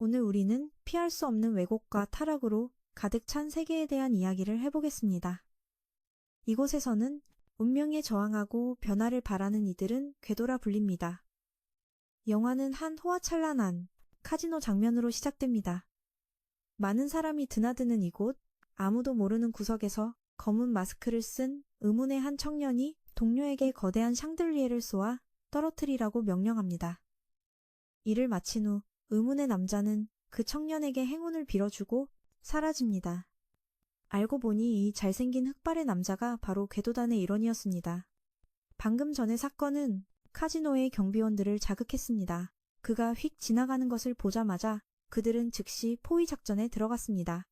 오늘 우리는 피할 수 없는 왜곡과 타락으로 가득 찬 세계에 대한 이야기를 해보겠습니다. 이곳에서는 운명에 저항하고 변화를 바라는 이들은 궤도라 불립니다. 영화는 한 호화찬란한 카지노 장면으로 시작됩니다. 많은 사람이 드나드는 이곳, 아무도 모르는 구석에서 검은 마스크를 쓴 의문의 한 청년이 동료에게 거대한 샹들리에를 쏘아 떨어뜨리라고 명령합니다. 일을 마친 후 의문의 남자는 그 청년에게 행운을 빌어주고 사라집니다. 알고 보니 이 잘생긴 흑발의 남자가 바로 궤도단의 일원이었습니다. 방금 전의 사건은 카지노의 경비원들을 자극했습니다. 그가 휙 지나가는 것을 보자마자 그들은 즉시 포위 작전에 들어갔습니다.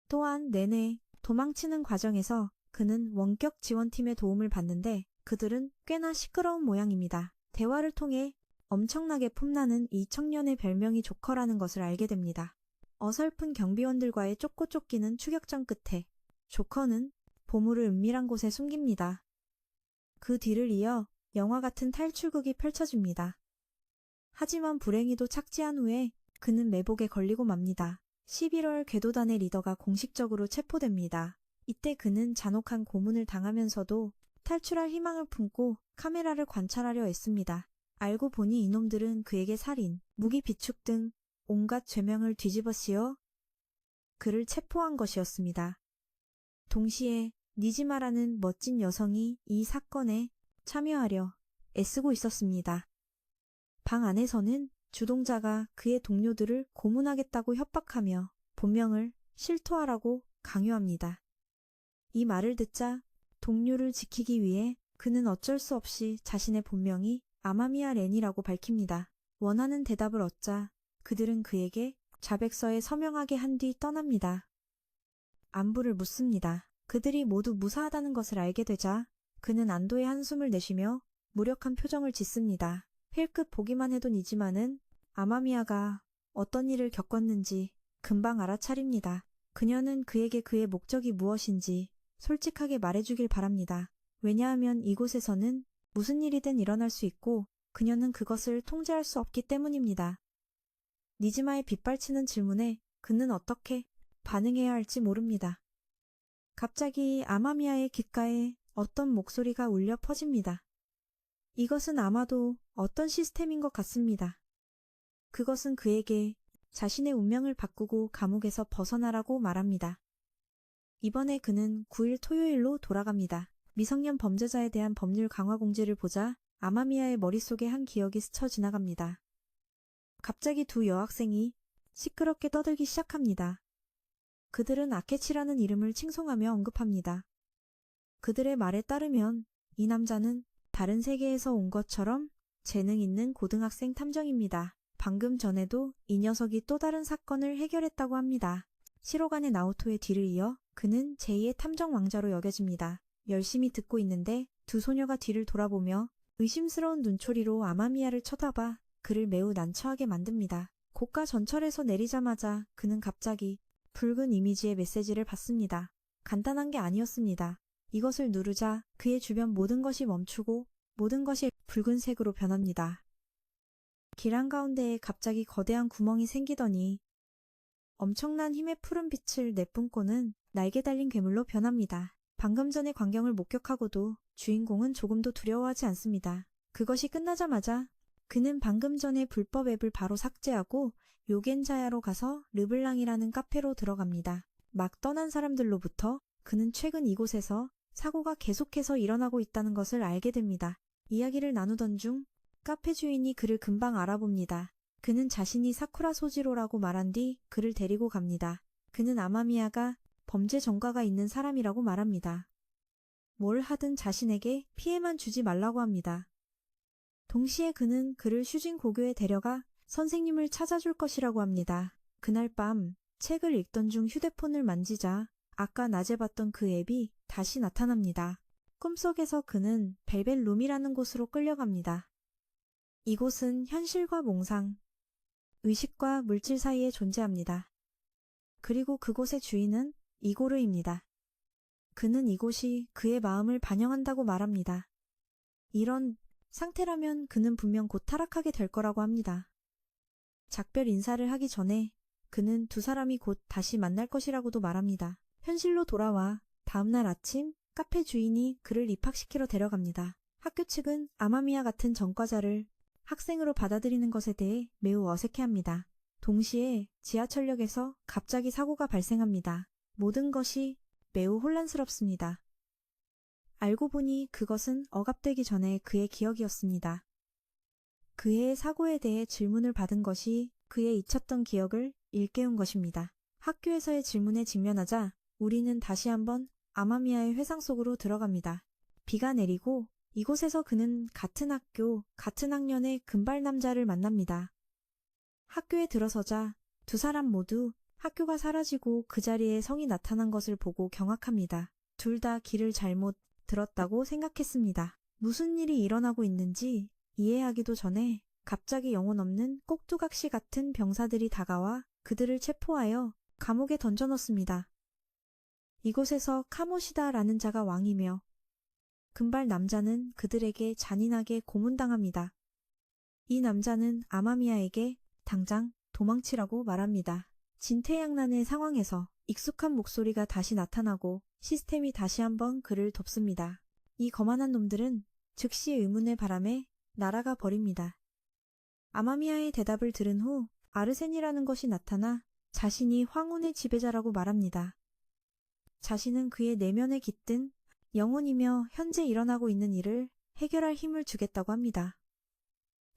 또한 내내 도망치는 과정에서 그는 원격 지원팀의 도움을 받는데 그들은 꽤나 시끄러운 모양입니다. 대화를 통해 엄청나게 폼나는 이 청년의 별명이 조커라는 것을 알게 됩니다. 어설픈 경비원들과의 쫓고 쫓기는 추격전 끝에 조커는 보물을 은밀한 곳에 숨깁니다. 그 뒤를 이어 영화 같은 탈출극이 펼쳐집니다. 하지만 불행히도 착지한 후에 그는 매복에 걸리고 맙니다. 11월 궤도단의 리더가 공식적으로 체포됩니다. 이때 그는 잔혹한 고문을 당하면서도 탈출할 희망을 품고 카메라를 관찰하려 애씁니다. 알고 보니 이놈들은 그에게 살인, 무기 비축 등 온갖 죄명을 뒤집어 씌워 그를 체포한 것이었습니다. 동시에 니지마라는 멋진 여성이 이 사건에 참여하려 애쓰고 있었습니다. 방 안에서는 주동자가 그의 동료들을 고문하겠다고 협박하며 본명을 실토하라고 강요합니다. 이 말을 듣자 동료를 지키기 위해 그는 어쩔 수 없이 자신의 본명이 아마미야 렌이라고 밝힙니다. 원하는 대답을 얻자 그들은 그에게 자백서에 서명하게 한 뒤 떠납니다. 안부를 묻습니다. 그들이 모두 무사하다는 것을 알게 되자 그는 안도의 한숨을 내쉬며 무력한 표정을 짓습니다. 힐끗 보기만 해도 니지마는 아마미야가 어떤 일을 겪었는지 금방 알아차립니다. 그녀는 그에게 그의 목적이 무엇인지 솔직하게 말해주길 바랍니다. 왜냐하면 이곳에서는 무슨 일이든 일어날 수 있고 그녀는 그것을 통제할 수 없기 때문입니다. 니지마의 빗발치는 질문에 그는 어떻게 반응해야 할지 모릅니다. 갑자기 아마미야의 귓가에 어떤 목소리가 울려 퍼집니다. 이것은 아마도 어떤 시스템인 것 같습니다. 그것은 그에게 자신의 운명을 바꾸고 감옥에서 벗어나라고 말합니다. 이번에 그는 9일 토요일로 돌아갑니다. 미성년 범죄자에 대한 법률 강화 공지를 보자 아마미야의 머릿속에 한 기억이 스쳐 지나갑니다. 갑자기 두 여학생이 시끄럽게 떠들기 시작합니다. 그들은 아케치라는 이름을 칭송하며 언급합니다. 그들의 말에 따르면 이 남자는 다른 세계에서 온 것처럼 재능 있는 고등학생 탐정입니다. 방금 전에도 이 녀석이 또 다른 사건을 해결했다고 합니다. 시로간의 나오토의 뒤를 이어 그는 제2의 탐정 왕자로 여겨집니다. 열심히 듣고 있는데 두 소녀가 뒤를 돌아보며 의심스러운 눈초리로 아마미야를 쳐다봐 그를 매우 난처하게 만듭니다. 고가 전철에서 내리자마자 그는 갑자기 붉은 이미지의 메시지를 받습니다. 간단한 게 아니었습니다. 이것을 누르자 그의 주변 모든 것이 멈추고 모든 것이 붉은색으로 변합니다. 길 한가운데에 갑자기 거대한 구멍이 생기더니 엄청난 힘의 푸른 빛을 내뿜고는 날개 달린 괴물로 변합니다. 방금 전의 광경을 목격하고도 주인공은 조금도 두려워하지 않습니다. 그것이 끝나자마자 그는 방금 전에 불법 앱을 바로 삭제하고 요겐자야로 가서 르블랑이라는 카페로 들어갑니다. 막 떠난 사람들로부터 그는 최근 이곳에서 사고가 계속해서 일어나고 있다는 것을 알게 됩니다. 이야기를 나누던 중 카페 주인이 그를 금방 알아봅니다. 그는 자신이 사쿠라 소지로라고 말한 뒤 그를 데리고 갑니다. 그는 아마미야가 범죄 전과가 있는 사람이라고 말합니다. 뭘 하든 자신에게 피해만 주지 말라고 합니다. 동시에 그는 그를 슈진 고교에 데려가 선생님을 찾아줄 것이라고 합니다. 그날 밤 책을 읽던 중 휴대폰을 만지자 아까 낮에 봤던 그 앱이 다시 나타납니다. 꿈속에서 그는 벨벳룸이라는 곳으로 끌려갑니다. 이곳은 현실과 몽상, 의식과 물질 사이에 존재합니다. 그리고 그곳의 주인은 이고르입니다. 그는 이곳이 그의 마음을 반영한다고 말합니다. 이런 상태라면 그는 분명 곧 타락하게 될 거라고 합니다. 작별 인사를 하기 전에 그는 두 사람이 곧 다시 만날 것이라고도 말합니다. 현실로 돌아와 다음날 아침 카페 주인이 그를 입학시키러 데려갑니다. 학교 측은 아마미야 같은 전과자를 학생으로 받아들이는 것에 대해 매우 어색해합니다. 동시에 지하철역에서 갑자기 사고가 발생합니다. 모든 것이 매우 혼란스럽습니다. 알고 보니 그것은 억압되기 전에 그의 기억이었습니다. 그의 사고에 대해 질문을 받은 것이 그의 잊혔던 기억을 일깨운 것입니다. 학교에서의 질문에 직면하자 우리는 다시 한번 아마미야의 회상 속으로 들어갑니다. 비가 내리고 이곳에서 그는 같은 학교, 같은 학년의 금발 남자를 만납니다. 학교에 들어서자 두 사람 모두 학교가 사라지고 그 자리에 성이 나타난 것을 보고 경악합니다. 둘 다 길을 잘못 들었다고 생각했습니다. 무슨 일이 일어나고 있는지 이해하기도 전에 갑자기 영혼 없는 꼭두각시 같은 병사들이 다가와 그들을 체포하여 감옥에 던져놓습니다. 이곳에서 카모시다라는 자가 왕이며 금발 남자는 그들에게 잔인하게 고문당합니다. 이 남자는 아마미야에게 당장 도망치라고 말합니다. 진퇴양난의 상황에서 익숙한 목소리가 다시 나타나고 시스템이 다시 한번 그를 돕습니다. 이 거만한 놈들은 즉시 의문의 바람에 날아가 버립니다. 아마미야의 대답을 들은 후 아르센이라는 것이 나타나 자신이 황혼의 지배자라고 말합니다. 자신은 그의 내면에 깃든 영혼이며 현재 일어나고 있는 일을 해결할 힘을 주겠다고 합니다.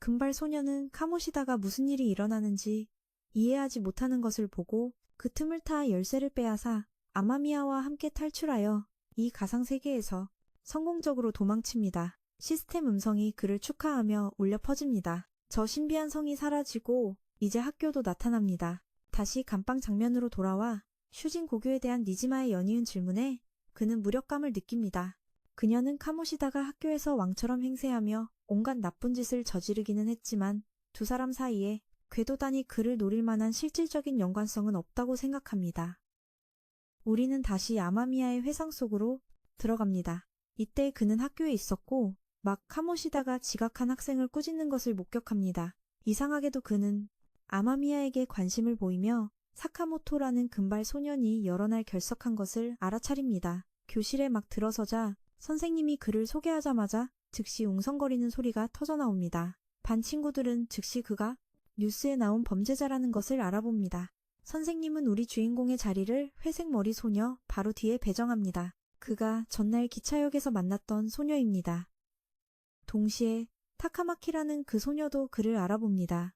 금발 소녀는 카모시다가 무슨 일이 일어나는지 이해하지 못하는 것을 보고 그 틈을 타 열쇠를 빼앗아 아마미야와 함께 탈출하여 이 가상세계에서 성공적으로 도망칩니다. 시스템 음성이 그를 축하하며 울려 퍼집니다. 저 신비한 성이 사라지고 이제 학교도 나타납니다. 다시 감방 장면으로 돌아와 슈진 고교에 대한 니지마의 연이은 질문에 그는 무력감을 느낍니다. 그녀는 카모시다가 학교에서 왕처럼 행세하며 온갖 나쁜 짓을 저지르기는 했지만 두 사람 사이에 궤도단이 그를 노릴 만한 실질적인 연관성은 없다고 생각합니다. 우리는 다시 아마미야의 회상 속으로 들어갑니다. 이때 그는 학교에 있었고 막 카모시다가 지각한 학생을 꾸짖는 것을 목격합니다. 이상하게도 그는 아마미야에게 관심을 보이며 사카모토라는 금발 소년이 여러 날 결석한 것을 알아차립니다. 교실에 막 들어서자 선생님이 그를 소개하자마자 즉시 웅성거리는 소리가 터져나옵니다. 반 친구들은 즉시 그가 뉴스에 나온 범죄자라는 것을 알아봅니다. 선생님은 우리 주인공의 자리를 회색 머리 소녀 바로 뒤에 배정합니다. 그가 전날 기차역에서 만났던 소녀입니다. 동시에 타카마키라는 그 소녀도 그를 알아봅니다.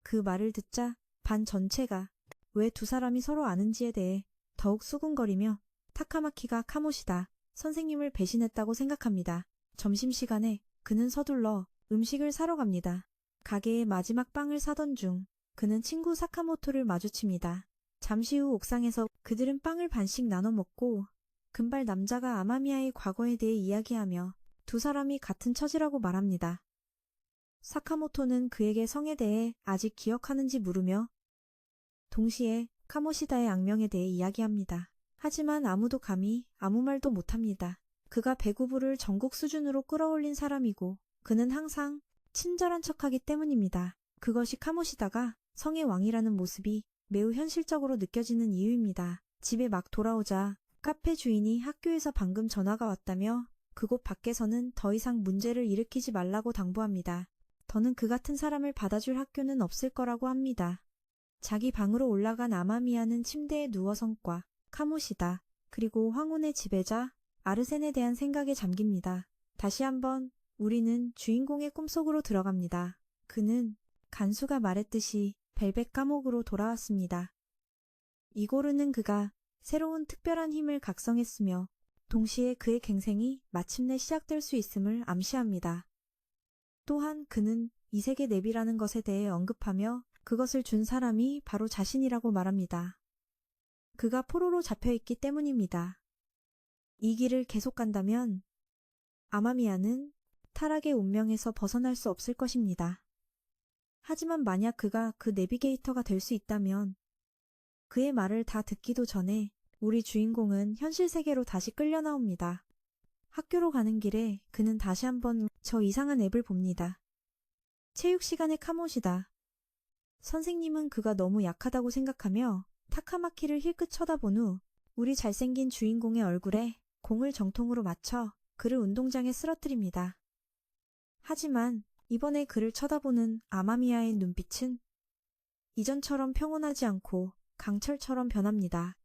그 말을 듣자 반 전체가 왜 두 사람이 서로 아는지에 대해 더욱 수군거리며 타카마키가 카모시다 선생님을 배신했다고 생각합니다. 점심시간에 그는 서둘러 음식을 사러 갑니다. 가게의 마지막 빵을 사던 중 그는 친구 사카모토를 마주칩니다. 잠시 후 옥상에서 그들은 빵을 반씩 나눠 먹고 금발 남자가 아마미야의 과거에 대해 이야기하며 두 사람이 같은 처지라고 말합니다. 사카모토는 그에게 성에 대해 아직 기억하는지 물으며 동시에 카모시다의 악명에 대해 이야기합니다. 하지만 아무도 감히 아무 말도 못합니다. 그가 배구부를 전국 수준으로 끌어올린 사람이고 그는 항상 친절한 척하기 때문입니다. 그것이 카모시다가 성의 왕이라는 모습이 매우 현실적으로 느껴지는 이유입니다. 집에 막 돌아오자 카페 주인이 학교에서 방금 전화가 왔다며 그곳 밖에서는 더 이상 문제를 일으키지 말라고 당부합니다. 더는 그 같은 사람을 받아줄 학교는 없을 거라고 합니다. 자기 방으로 올라간 아마미야는 침대에 누워 성과, 카모시다, 그리고 황혼의 지배자 아르센에 대한 생각에 잠깁니다. 다시 한번 우리는 주인공의 꿈속으로 들어갑니다. 그는 간수가 말했듯이 벨벳 감옥으로 돌아왔습니다. 이고르는 그가 새로운 특별한 힘을 각성했으며 동시에 그의 갱생이 마침내 시작될 수 있음을 암시합니다. 또한 그는 이 세계 내비라는 것에 대해 언급하며 그것을 준 사람이 바로 자신이라고 말합니다. 그가 포로로 잡혀있기 때문입니다. 이 길을 계속 간다면 아마미야는 타락의 운명에서 벗어날 수 없을 것입니다. 하지만 만약 그가 그 내비게이터가 될 수 있다면 그의 말을 다 듣기도 전에 우리 주인공은 현실 세계로 다시 끌려 나옵니다. 학교로 가는 길에 그는 다시 한번 저 이상한 앱을 봅니다. 체육 시간에 카모시다 선생님은 그가 너무 약하다고 생각하며 타카마키를 힐끗 쳐다본 후 우리 잘생긴 주인공의 얼굴에 공을 정통으로 맞춰 그를 운동장에 쓰러뜨립니다. 하지만 이번에 그를 쳐다보는 아마미야의 눈빛은 이전처럼 평온하지 않고 강철처럼 변합니다.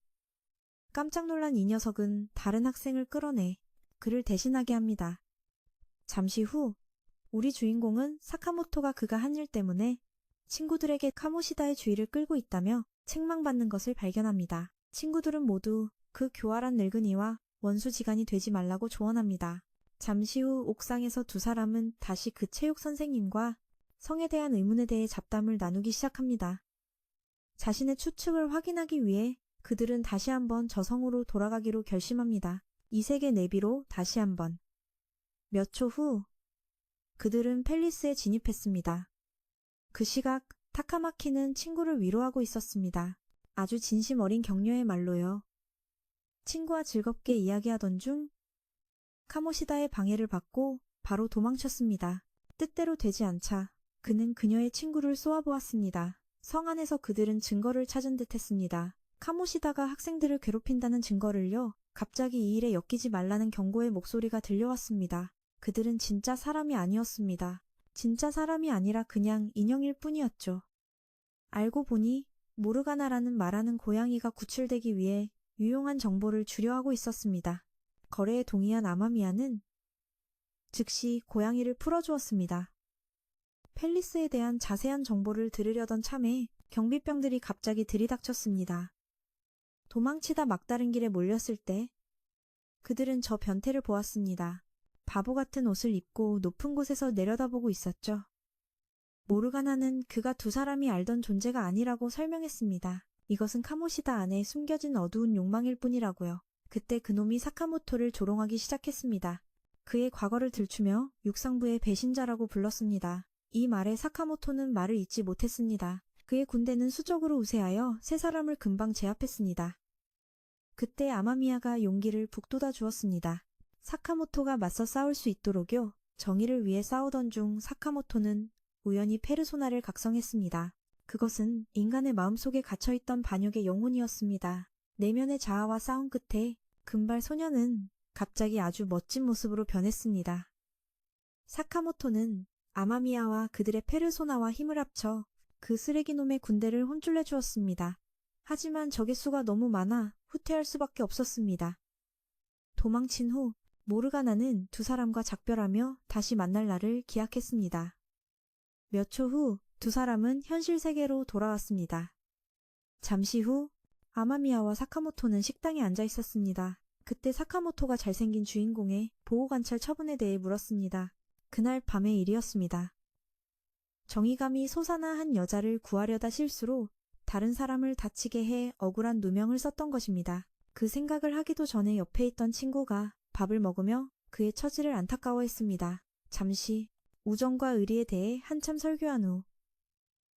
깜짝 놀란 이 녀석은 다른 학생을 끌어내 그를 대신하게 합니다. 잠시 후 우리 주인공은 사카모토가 그가 한 일 때문에 친구들에게 카모시다의 주의를 끌고 있다며 책망받는 것을 발견합니다. 친구들은 모두 그 교활한 늙은이와 원수지간이 되지 말라고 조언합니다. 잠시 후 옥상에서 두 사람은 다시 그 체육 선생님과 성에 대한 의문에 대해 잡담을 나누기 시작합니다. 자신의 추측을 확인하기 위해 그들은 다시 한번 저 성으로 돌아가기로 결심합니다. 이 세계 내비로 다시 한번. 몇 초 후 그들은 팰리스에 진입했습니다. 그 시각 타카마키는 친구를 위로하고 있었습니다. 아주 진심 어린 격려의 말로요. 친구와 즐겁게 이야기하던 중 카모시다의 방해를 받고 바로 도망쳤습니다. 뜻대로 되지 않자 그는 그녀의 친구를 쏘아보았습니다. 성 안에서 그들은 증거를 찾은 듯 했습니다. 카모시다가 학생들을 괴롭힌다는 증거를요. 갑자기 이 일에 엮이지 말라는 경고의 목소리가 들려왔습니다. 그들은 진짜 사람이 아니었습니다. 진짜 사람이 아니라 그냥 인형일 뿐이었죠. 알고 보니 모르가나라는 말하는 고양이가 구출되기 위해 유용한 정보를 주려하고 있었습니다. 거래에 동의한 아마미야는 즉시 고양이를 풀어주었습니다. 팰리스에 대한 자세한 정보를 들으려던 참에 경비병들이 갑자기 들이닥쳤습니다. 도망치다 막다른 길에 몰렸을 때 그들은 저 변태를 보았습니다. 바보 같은 옷을 입고 높은 곳에서 내려다보고 있었죠. 모르가나는 그가 두 사람이 알던 존재가 아니라고 설명했습니다. 이것은 카모시다 안에 숨겨진 어두운 욕망일 뿐이라고요. 그때 그놈이 사카모토를 조롱하기 시작했습니다. 그의 과거를 들추며 육상부의 배신자라고 불렀습니다. 이 말에 사카모토는 말을 잇지 못했습니다. 그의 군대는 수적으로 우세하여 세 사람을 금방 제압했습니다. 그때 아마미야가 용기를 북돋아 주었습니다. 사카모토가 맞서 싸울 수 있도록요. 정의를 위해 싸우던 중 사카모토는 우연히 페르소나를 각성했습니다. 그것은 인간의 마음속에 갇혀있던 반역의 영혼이었습니다. 내면의 자아와 싸움 끝에 금발 소녀는 갑자기 아주 멋진 모습으로 변했습니다. 사카모토는 아마미야와 그들의 페르소나와 힘을 합쳐 그 쓰레기놈의 군대를 혼쭐내 주었습니다. 하지만 적의 수가 너무 많아 후퇴할 수밖에 없었습니다. 도망친 후 모르가나는 두 사람과 작별하며 다시 만날 날을 기약했습니다. 몇 초 후 두 사람은 현실 세계로 돌아왔습니다. 잠시 후 아마미야와 사카모토는 식당에 앉아 있었습니다. 그때 사카모토가 잘생긴 주인공의 보호관찰 처분에 대해 물었습니다. 그날 밤의 일이었습니다. 정의감이 솟아나 한 여자를 구하려다 실수로 다른 사람을 다치게 해 억울한 누명을 썼던 것입니다. 그 생각을 하기도 전에 옆에 있던 친구가 밥을 먹으며 그의 처지를 안타까워했습니다. 잠시 우정과 의리에 대해 한참 설교한 후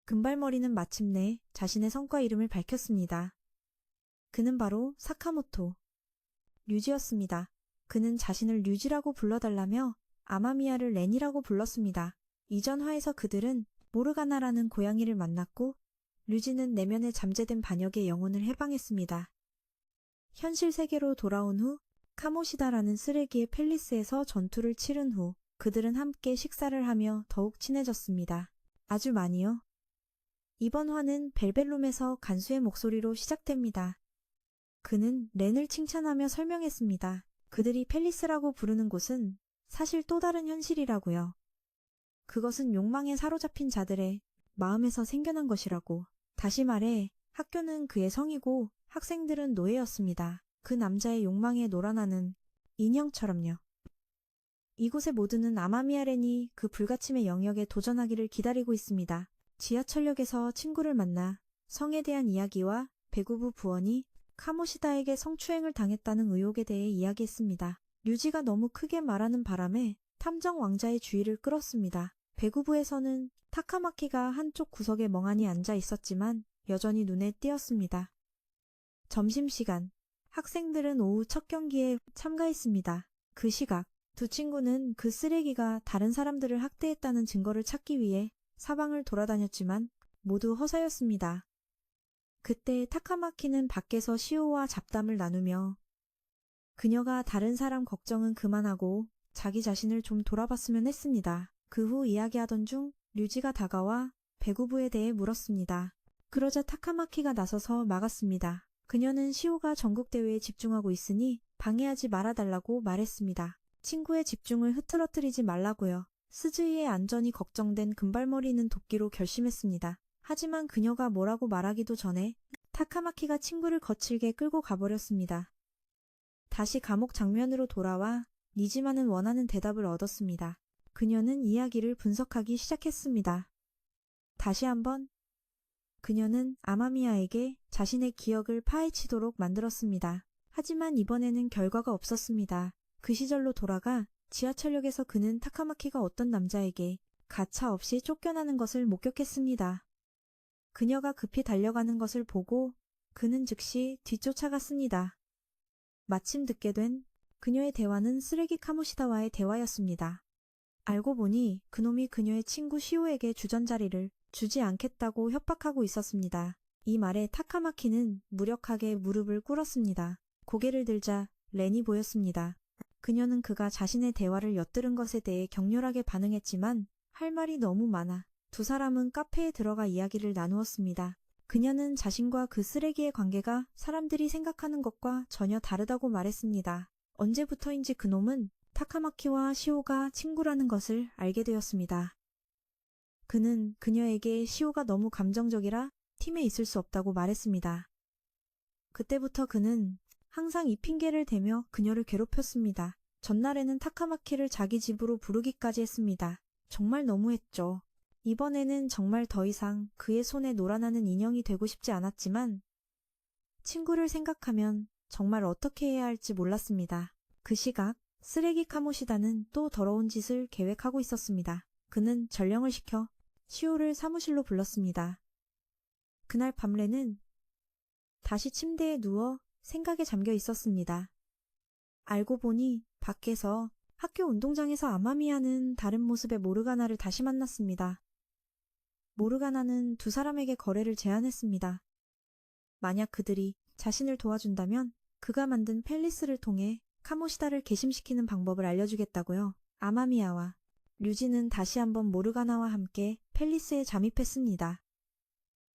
금발머리는 마침내 자신의 성과 이름을 밝혔습니다. 그는 바로 사카모토 류지였습니다. 그는 자신을 류지라고 불러달라며 아마미야를 렌이라고 불렀습니다. 이전 화에서 그들은 모르가나라는 고양이를 만났고 류지는 내면에 잠재된 반역의 영혼을 해방했습니다. 현실 세계로 돌아온 후 카모시다라는 쓰레기의 팰리스에서 전투를 치른 후 그들은 함께 식사를 하며 더욱 친해졌습니다. 아주 많이요. 이번 화는 벨벳룸에서 간수의 목소리로 시작됩니다. 그는 렌을 칭찬하며 설명했습니다. 그들이 팰리스라고 부르는 곳은 사실 또 다른 현실이라고요. 그것은 욕망에 사로잡힌 자들의 마음에서 생겨난 것이라고. 다시 말해 학교는 그의 성이고 학생들은 노예였습니다. 그 남자의 욕망에 놀아나는 인형처럼요. 이곳의 모두는 아마미야 렌이 그 불가침의 영역에 도전하기를 기다리고 있습니다. 지하철역에서 친구를 만나 성에 대한 이야기와 배구부 부원이 카모시다에게 성추행을 당했다는 의혹에 대해 이야기했습니다. 류지가 너무 크게 말하는 바람에 탐정 왕자의 주의를 끌었습니다. 배구부에서는 타카마키가 한쪽 구석에 멍하니 앉아 있었지만 여전히 눈에 띄었습니다. 점심시간, 학생들은 오후 첫 경기에 참가했습니다. 그 시각, 두 친구는 그 쓰레기가 다른 사람들을 학대했다는 증거를 찾기 위해 사방을 돌아다녔지만 모두 허사였습니다. 그때 타카마키는 밖에서 시오와 잡담을 나누며 그녀가 다른 사람 걱정은 그만하고 자기 자신을 좀 돌아봤으면 했습니다. 그 후 이야기하던 중 류지가 다가와 배구부에 대해 물었습니다. 그러자 타카마키가 나서서 막았습니다. 그녀는 시오가 전국대회에 집중하고 있으니 방해하지 말아달라고 말했습니다. 친구의 집중을 흐트러뜨리지 말라고요. 스즈이의 안전이 걱정된 금발머리는 돕기로 결심했습니다. 하지만 그녀가 뭐라고 말하기도 전에 타카마키가 친구를 거칠게 끌고 가버렸습니다. 다시 감옥 장면으로 돌아와 니지마는 원하는 대답을 얻었습니다. 그녀는 이야기를 분석하기 시작했습니다. 다시 한번 그녀는 아마미야에게 자신의 기억을 파헤치도록 만들었습니다. 하지만 이번에는 결과가 없었습니다. 그 시절로 돌아가 지하철역에서 그는 타카마키가 어떤 남자에게 가차 없이 쫓겨나는 것을 목격했습니다. 그녀가 급히 달려가는 것을 보고 그는 즉시 뒤쫓아갔습니다. 마침 듣게 된 그녀의 대화는 쓰레기 카모시다와의 대화였습니다. 알고 보니 그놈이 그녀의 친구 시오에게 주전자리를 주지 않겠다고 협박하고 있었습니다. 이 말에 타카마키는 무력하게 무릎을 꿇었습니다. 고개를 들자 렌이 보였습니다. 그녀는 그가 자신의 대화를 엿들은 것에 대해 격렬하게 반응했지만 할 말이 너무 많아 두 사람은 카페에 들어가 이야기를 나누었습니다. 그녀는 자신과 그 쓰레기의 관계가 사람들이 생각하는 것과 전혀 다르다고 말했습니다. 언제부터인지 그놈은 타카마키와 시오가 친구라는 것을 알게 되었습니다. 그는 그녀에게 시오가 너무 감정적이라 팀에 있을 수 없다고 말했습니다. 그때부터 그는 항상 이 핑계를 대며 그녀를 괴롭혔습니다. 전날에는 타카마키를 자기 집으로 부르기까지 했습니다. 정말 너무했죠. 이번에는 정말 더 이상 그의 손에 놀아나는 인형이 되고 싶지 않았지만 친구를 생각하면 정말 어떻게 해야 할지 몰랐습니다. 그 시각 쓰레기 카모시다는 또 더러운 짓을 계획하고 있었습니다. 그는 전령을 시켜 시오를 사무실로 불렀습니다. 그날 밤 렌은 다시 침대에 누워 생각에 잠겨 있었습니다. 알고 보니 밖에서 학교 운동장에서 아마미야는 다른 모습의 모르가나를 다시 만났습니다. 모르가나는 두 사람에게 거래를 제안했습니다. 만약 그들이 자신을 도와준다면 그가 만든 펠리스를 통해 카모시다를 개심시키는 방법을 알려주겠다고요. 아마미야와 류지는 다시 한번 모르가나와 함께 펠리스에 잠입했습니다.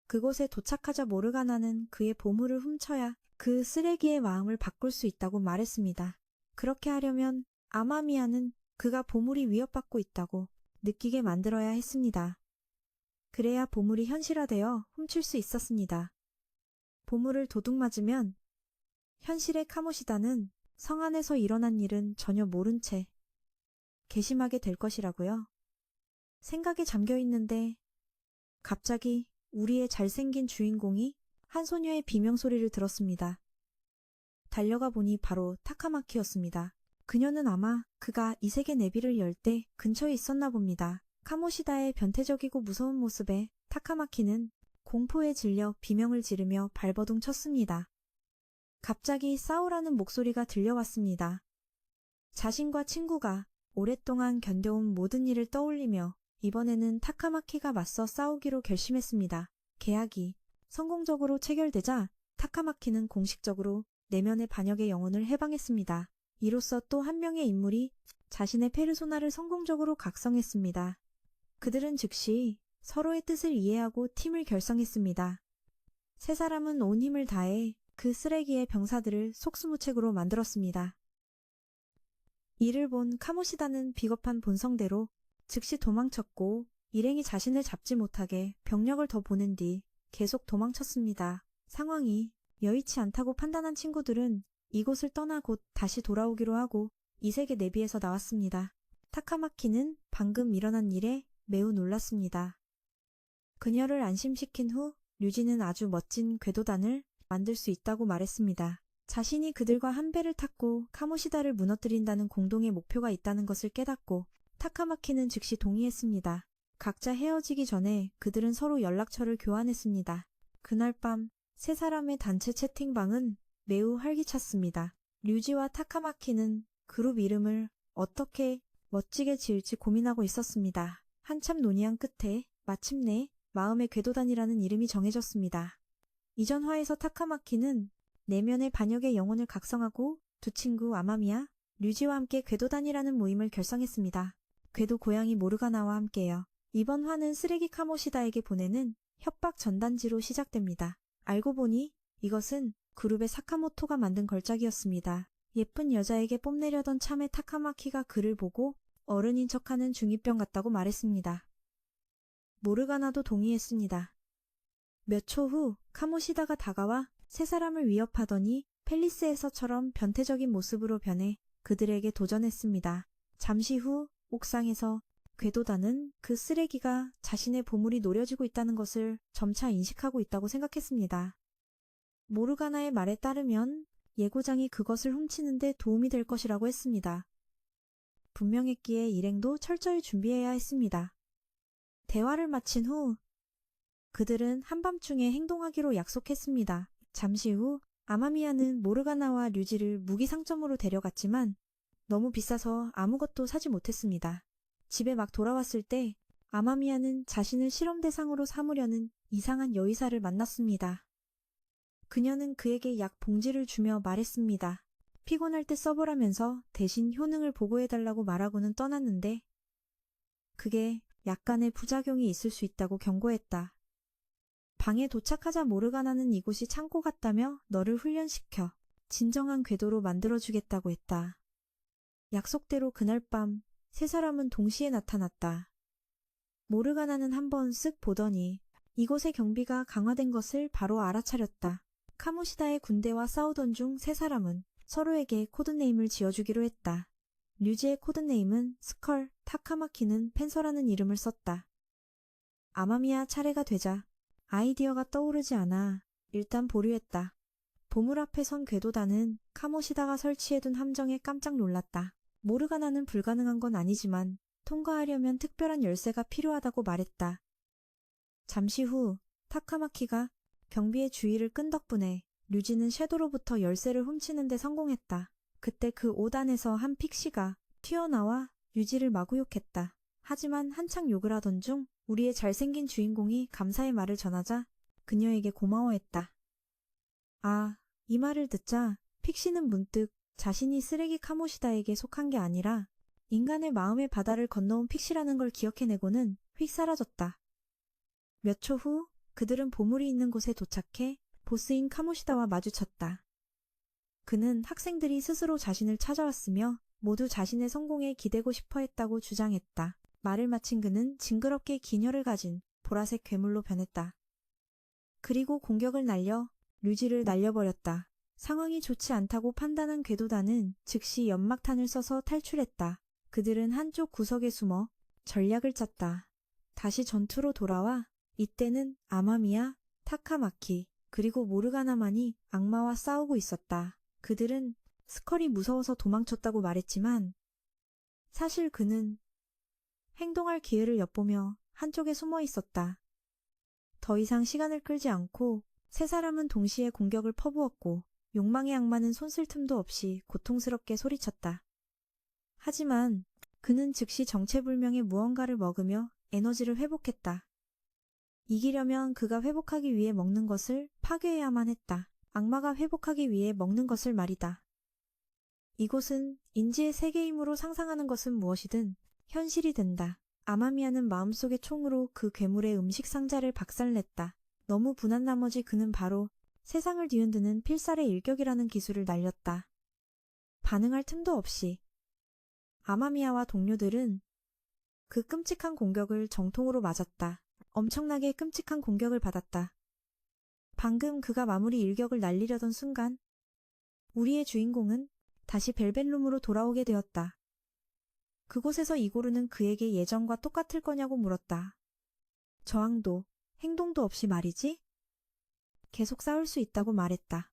그곳에 도착하자 모르가나는 그의 보물을 훔쳐야 그 쓰레기의 마음을 바꿀 수 있다고 말했습니다. 그렇게 하려면 아마미야는 그가 보물이 위협받고 있다고 느끼게 만들어야 했습니다. 그래야 보물이 현실화되어 훔칠 수 있었습니다. 보물을 도둑맞으면 현실의 카모시다는 성 안에서 일어난 일은 전혀 모른 채 괘씸하게 될 것이라고요. 생각에 잠겨 있는데 갑자기 우리의 잘생긴 주인공이 한 소녀의 비명소리를 들었습니다. 달려가 보니 바로 타카마키였습니다. 그녀는 아마 그가 이색의 내비를 열 때 근처에 있었나 봅니다. 카모시다의 변태적이고 무서운 모습에 타카마키는 공포에 질려 비명을 지르며 발버둥 쳤습니다. 갑자기 싸우라는 목소리가 들려왔습니다. 자신과 친구가 오랫동안 견뎌온 모든 일을 떠올리며 이번에는 타카마키가 맞서 싸우기로 결심했습니다. 계약이 성공적으로 체결되자 타카마키는 공식적으로 내면의 반역의 영혼을 해방했습니다. 이로써 또 한 명의 인물이 자신의 페르소나를 성공적으로 각성했습니다. 그들은 즉시 서로의 뜻을 이해하고 팀을 결성했습니다. 세 사람은 온 힘을 다해 그 쓰레기의 병사들을 속수무책으로 만들었습니다. 이를 본 카모시다는 비겁한 본성대로 즉시 도망쳤고 일행이 자신을 잡지 못하게 병력을 더 보낸 뒤 계속 도망쳤습니다. 상황이 여의치 않다고 판단한 친구들은 이곳을 떠나 곧 다시 돌아오기로 하고 이색의 내비에서 나왔습니다. 타카마키는 방금 일어난 일에 매우 놀랐습니다. 그녀를 안심시킨 후 류지는 아주 멋진 궤도단을 만들 수 있다고 말했습니다. 자신이 그들과 한 배를 탔고 카모시다를 무너뜨린다는 공동의 목표가 있다는 것을 깨닫고 타카마키는 즉시 동의했습니다. 각자 헤어지기 전에 그들은 서로 연락처를 교환했습니다. 그날 밤 세 사람의 단체 채팅방은 매우 활기찼습니다. 류지와 타카마키는 그룹 이름을 어떻게 멋지게 지을지 고민하고 있었습니다. 한참 논의한 끝에 마침내 마음의 궤도단이라는 이름이 정해졌습니다. 이전 화에서 타카마키는 내면의 반역의 영혼을 각성하고 두 친구 아마미야, 류지와 함께 궤도단이라는 모임을 결성했습니다. 궤도 고양이 모르가나와 함께요. 이번 화는 쓰레기 카모시다에게 보내는 협박 전단지로 시작됩니다. 알고 보니 이것은 그룹의 사카모토가 만든 걸작이었습니다. 예쁜 여자에게 뽐내려던 참에 타카마키가 그를 보고 어른인 척하는 중2병 같다고 말했습니다. 모르가나도 동의했습니다. 몇 초 후 카모시다가 다가와 세 사람을 위협하더니 팰리스에서처럼 변태적인 모습으로 변해 그들에게 도전했습니다. 잠시 후 옥상에서 궤도단은 그 쓰레기가 자신의 보물이 노려지고 있다는 것을 점차 인식하고 있다고 생각했습니다. 모르가나의 말에 따르면 예고장이 그것을 훔치는 데 도움이 될 것이라고 했습니다. 분명했기에 일행도 철저히 준비해야 했습니다. 대화를 마친 후 그들은 한밤중에 행동하기로 약속했습니다. 잠시 후 아마미야는 모르가나와 류지를 무기 상점으로 데려갔지만 너무 비싸서 아무것도 사지 못했습니다. 집에 막 돌아왔을 때 아마미야는 자신을 실험 대상으로 삼으려는 이상한 여의사를 만났습니다. 그녀는 그에게 약 봉지를 주며 말했습니다. 피곤할 때 써보라면서 대신 효능을 보고해달라고 말하고는 떠났는데 그게 약간의 부작용이 있을 수 있다고 경고했다. 방에 도착하자 모르가나는 이곳이 창고 같다며 너를 훈련시켜 진정한 궤도로 만들어주겠다고 했다. 약속대로 그날 밤 세 사람은 동시에 나타났다. 모르가나는 한번 쓱 보더니 이곳의 경비가 강화된 것을 바로 알아차렸다. 카모시다의 군대와 싸우던 중 세 사람은 서로에게 코드네임을 지어주기로 했다. 류지의 코드네임은 스컬, 타카마키는 펜서라는 이름을 썼다. 아마미야 차례가 되자 아이디어가 떠오르지 않아 일단 보류했다. 보물 앞에 선 궤도단은 카모시다가 설치해둔 함정에 깜짝 놀랐다. 모르가나는 불가능한 건 아니지만 통과하려면 특별한 열쇠가 필요하다고 말했다. 잠시 후 타카마키가 경비의 주의를 끈 덕분에 류지는 섀도로부터 열쇠를 훔치는 데 성공했다. 그때 그 5단에서 한 픽시가 튀어나와 류지를 마구욕했다. 하지만 한창 욕을 하던 중 우리의 잘생긴 주인공이 감사의 말을 전하자 그녀에게 고마워했다. 아, 이 말을 듣자 픽시는 문득 자신이 쓰레기 카모시다에게 속한 게 아니라 인간의 마음의 바다를 건너온 픽시라는 걸 기억해내고는 휙 사라졌다. 몇 초 후 그들은 보물이 있는 곳에 도착해 보스인 카모시다와 마주쳤다. 그는 학생들이 스스로 자신을 찾아왔으며 모두 자신의 성공에 기대고 싶어 했다고 주장했다. 말을 마친 그는 징그럽게 긴 혀를 가진 보라색 괴물로 변했다. 그리고 공격을 날려 류지를 날려버렸다. 상황이 좋지 않다고 판단한 궤도단은 즉시 연막탄을 써서 탈출했다. 그들은 한쪽 구석에 숨어 전략을 짰다. 다시 전투로 돌아와 이때는 아마미야, 타카마키, 그리고 모르가나만이 악마와 싸우고 있었다. 그들은 스컬이 무서워서 도망쳤다고 말했지만 사실 그는 행동할 기회를 엿보며 한쪽에 숨어 있었다. 더 이상 시간을 끌지 않고 세 사람은 동시에 공격을 퍼부었고 욕망의 악마는 손쓸 틈도 없이 고통스럽게 소리쳤다. 하지만 그는 즉시 정체불명의 무언가를 먹으며 에너지를 회복했다. 이기려면 그가 회복하기 위해 먹는 것을 파괴해야만 했다. 악마가 회복하기 위해 먹는 것을 말이다. 이곳은 인지의 세계이므로 상상하는 것은 무엇이든 현실이 된다. 아마미야는 마음속의 총으로 그 괴물의 음식 상자를 박살냈다. 너무 분한 나머지 그는 바로 세상을 뒤흔드는 필살의 일격이라는 기술을 날렸다. 반응할 틈도 없이 아마미야와 동료들은 그 끔찍한 공격을 정통으로 맞았다. 엄청나게 끔찍한 공격을 받았다. 방금 그가 마무리 일격을 날리려던 순간 우리의 주인공은 다시 벨벳룸으로 돌아오게 되었다. 그곳에서 이고르는 그에게 예전과 똑같을 거냐고 물었다. 저항도 행동도 없이 말이지? 계속 싸울 수 있다고 말했다.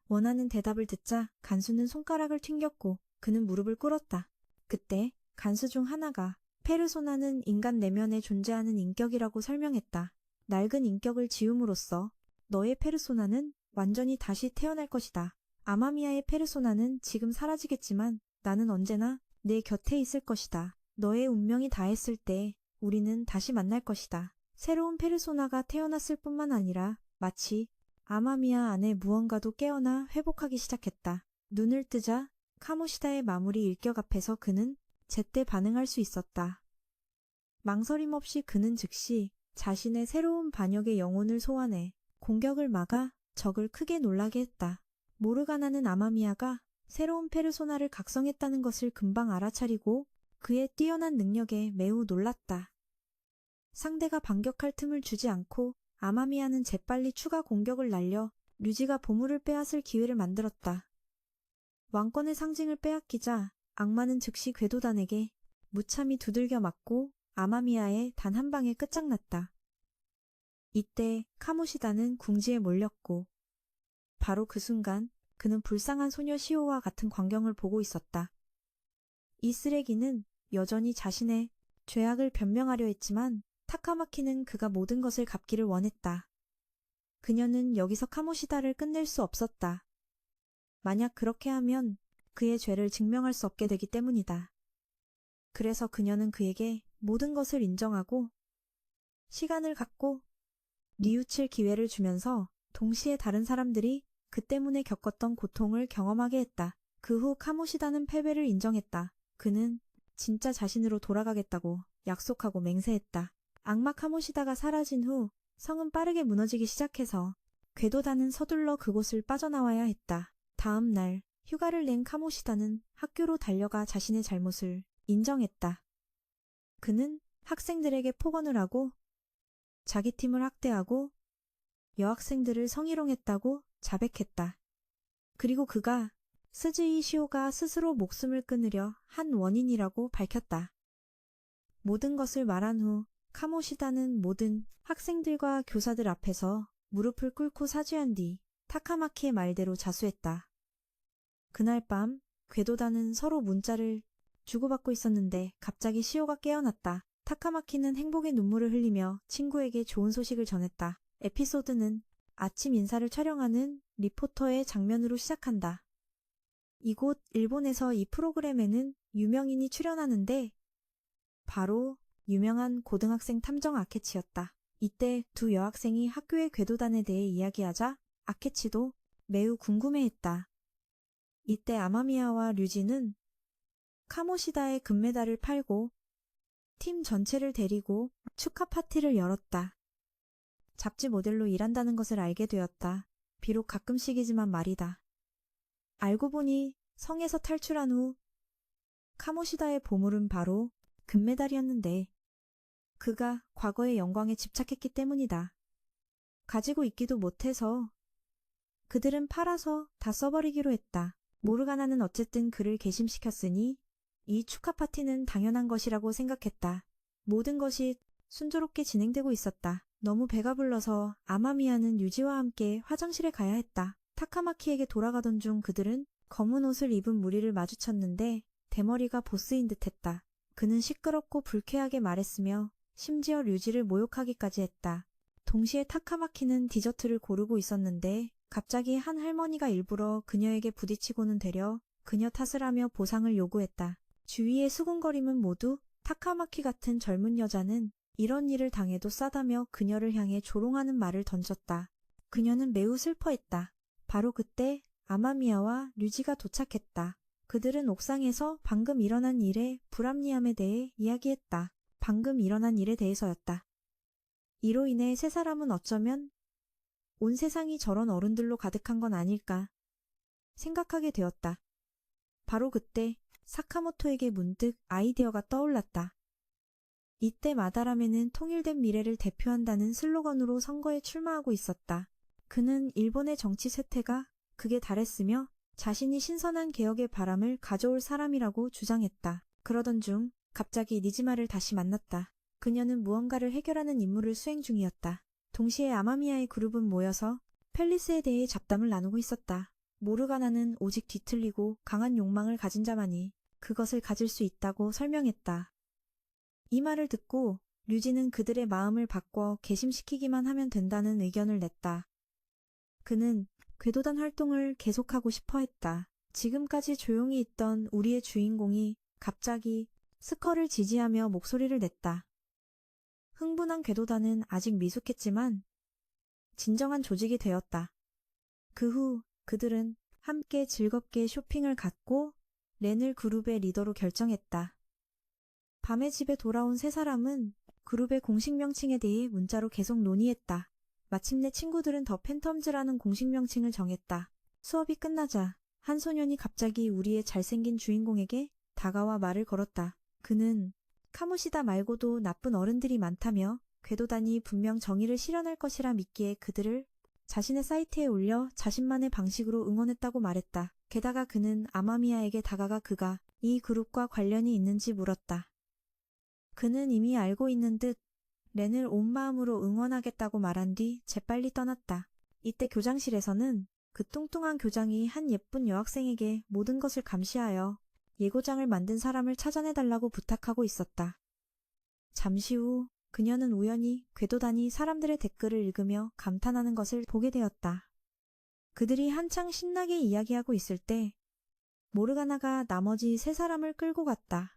원하는 대답을 듣자 간수는 손가락을 튕겼고 그는 무릎을 꿇었다. 그때 간수 중 하나가 페르소나는 인간 내면에 존재하는 인격이라고 설명했다. 낡은 인격을 지움으로써 너의 페르소나는 완전히 다시 태어날 것이다. 아마미야의 페르소나는 지금 사라지겠지만 나는 언제나 내 곁에 있을 것이다. 너의 운명이 다했을 때 우리는 다시 만날 것이다. 새로운 페르소나가 태어났을 뿐만 아니라 마치 아마미야 안에 무언가도 깨어나 회복하기 시작했다. 눈을 뜨자 카모시다의 마무리 일격 앞에서 그는 제때 반응할 수 있었다. 망설임 없이 그는 즉시 자신의 새로운 반역의 영혼을 소환해 공격을 막아 적을 크게 놀라게 했다. 모르가나는 아마미야가 새로운 페르소나를 각성했다는 것을 금방 알아차리고 그의 뛰어난 능력에 매우 놀랐다. 상대가 반격할 틈을 주지 않고 아마미야는 재빨리 추가 공격을 날려 류지가 보물을 빼앗을 기회를 만들었다. 왕권의 상징을 빼앗기자 악마는 즉시 궤도단에게 무참히 두들겨 맞고 아마미야의 단 한 방에 끝장났다. 이때 카모시다는 궁지에 몰렸고 바로 그 순간 그는 불쌍한 소녀 시오와 같은 광경을 보고 있었다. 이 쓰레기는 여전히 자신의 죄악을 변명하려 했지만 타카마키는 그가 모든 것을 갚기를 원했다. 그녀는 여기서 카모시다를 끝낼 수 없었다. 만약 그렇게 하면 그의 죄를 증명할 수 없게 되기 때문이다. 그래서 그녀는 그에게 모든 것을 인정하고 시간을 갖고 뉘우칠 기회를 주면서 동시에 다른 사람들이 그 때문에 겪었던 고통을 경험하게 했다. 그 후 카모시다는 패배를 인정했다. 그는 진짜 자신으로 돌아가겠다고 약속하고 맹세했다. 악마 카모시다가 사라진 후 성은 빠르게 무너지기 시작해서 궤도단은 서둘러 그곳을 빠져나와야 했다. 다음 날 휴가를 낸 카모시다는 학교로 달려가 자신의 잘못을 인정했다. 그는 학생들에게 폭언을 하고 자기 팀을 학대하고 여학생들을 성희롱했다고 자백했다. 그리고 그가 스즈이 시오가 스스로 목숨을 끊으려 한 원인이라고 밝혔다. 모든 것을 말한 후 카모시다는 모든 학생들과 교사들 앞에서 무릎을 꿇고 사죄한 뒤 타카마키의 말대로 자수했다. 그날 밤 궤도단은 서로 문자를 주고받고 있었는데 갑자기 시오가 깨어났다. 타카마키는 행복의 눈물을 흘리며 친구에게 좋은 소식을 전했다. 에피소드는 아침 인사를 촬영하는 리포터의 장면으로 시작한다. 이곳 일본에서 이 프로그램에는 유명인이 출연하는데 바로 유명한 고등학생 탐정 아케치였다. 이때 두 여학생이 학교의 궤도단에 대해 이야기하자 아케치도 매우 궁금해했다. 이때 아마미야와 류지는 카모시다의 금메달을 팔고 팀 전체를 데리고 축하 파티를 열었다. 잡지 모델로 일한다는 것을 알게 되었다. 비록 가끔씩이지만 말이다. 알고 보니 성에서 탈출한 후 카모시다의 보물은 바로 금메달이었는데 그가 과거의 영광에 집착했기 때문이다. 가지고 있기도 못해서 그들은 팔아서 다 써버리기로 했다. 모르가나는 어쨌든 그를 괘씸시켰으니 이 축하 파티는 당연한 것이라고 생각했다. 모든 것이 순조롭게 진행되고 있었다. 너무 배가 불러서 아마미야는 유지와 함께 화장실에 가야 했다. 타카마키에게 돌아가던 중 그들은 검은 옷을 입은 무리를 마주쳤는데 대머리가 보스인 듯했다. 그는 시끄럽고 불쾌하게 말했으며 심지어 류지를 모욕하기까지 했다. 동시에 타카마키는 디저트를 고르고 있었는데 갑자기 한 할머니가 일부러 그녀에게 부딪히고는 되려 그녀 탓을 하며 보상을 요구했다. 주위의 수군거림은 모두 타카마키 같은 젊은 여자는 이런 일을 당해도 싸다며 그녀를 향해 조롱하는 말을 던졌다. 그녀는 매우 슬퍼했다. 바로 그때 아마미야와 류지가 도착했다. 그들은 옥상에서 방금 일어난 일의 불합리함에 대해 이야기했다. 방금 일어난 일에 대해서였다. 이로 인해 세 사람은 어쩌면 온 세상이 저런 어른들로 가득한 건 아닐까 생각하게 되었다. 바로 그때 사카모토에게 문득 아이디어가 떠올랐다. 이때 마다라메는 통일된 미래를 대표한다는 슬로건으로 선거에 출마하고 있었다. 그는 일본의 정치 쇠퇴가 극에 달했으며 자신이 신선한 개혁의 바람을 가져올 사람이라고 주장했다. 그러던 중 갑자기 니지마를 다시 만났다. 그녀는 무언가를 해결하는 임무를 수행 중이었다. 동시에 아마미야의 그룹은 모여서 펠리스에 대해 잡담을 나누고 있었다. 모르가나는 오직 뒤틀리고 강한 욕망을 가진 자만이 그것을 가질 수 있다고 설명했다. 이 말을 듣고 류지는 그들의 마음을 바꿔 괘씸시키기만 하면 된다는 의견을 냈다. 그는 궤도단 활동을 계속하고 싶어 했다. 지금까지 조용히 있던 우리의 주인공이 갑자기 스커를 지지하며 목소리를 냈다. 흥분한 궤도단은 아직 미숙했지만 진정한 조직이 되었다. 그 후 그들은 함께 즐겁게 쇼핑을 갔고 렌을 그룹의 리더로 결정했다. 밤에 집에 돌아온 세 사람은 그룹의 공식 명칭에 대해 문자로 계속 논의했다. 마침내 친구들은 더 팬텀즈라는 공식 명칭을 정했다. 수업이 끝나자 한 소년이 갑자기 우리의 잘생긴 주인공에게 다가와 말을 걸었다. 그는 카모시다 말고도 나쁜 어른들이 많다며 궤도단이 분명 정의를 실현할 것이라 믿기에 그들을 자신의 사이트에 올려 자신만의 방식으로 응원했다고 말했다. 게다가 그는 아마미야에게 다가가 그가 이 그룹과 관련이 있는지 물었다. 그는 이미 알고 있는 듯 렌을 온 마음으로 응원하겠다고 말한 뒤 재빨리 떠났다. 이때 교장실에서는 그 뚱뚱한 교장이 한 예쁜 여학생에게 모든 것을 감시하여 예고장을 만든 사람을 찾아내달라고 부탁하고 있었다. 잠시 후 그녀는 우연히 궤도단이 사람들의 댓글을 읽으며 감탄하는 것을 보게 되었다. 그들이 한창 신나게 이야기하고 있을 때 모르가나가 나머지 세 사람을 끌고 갔다.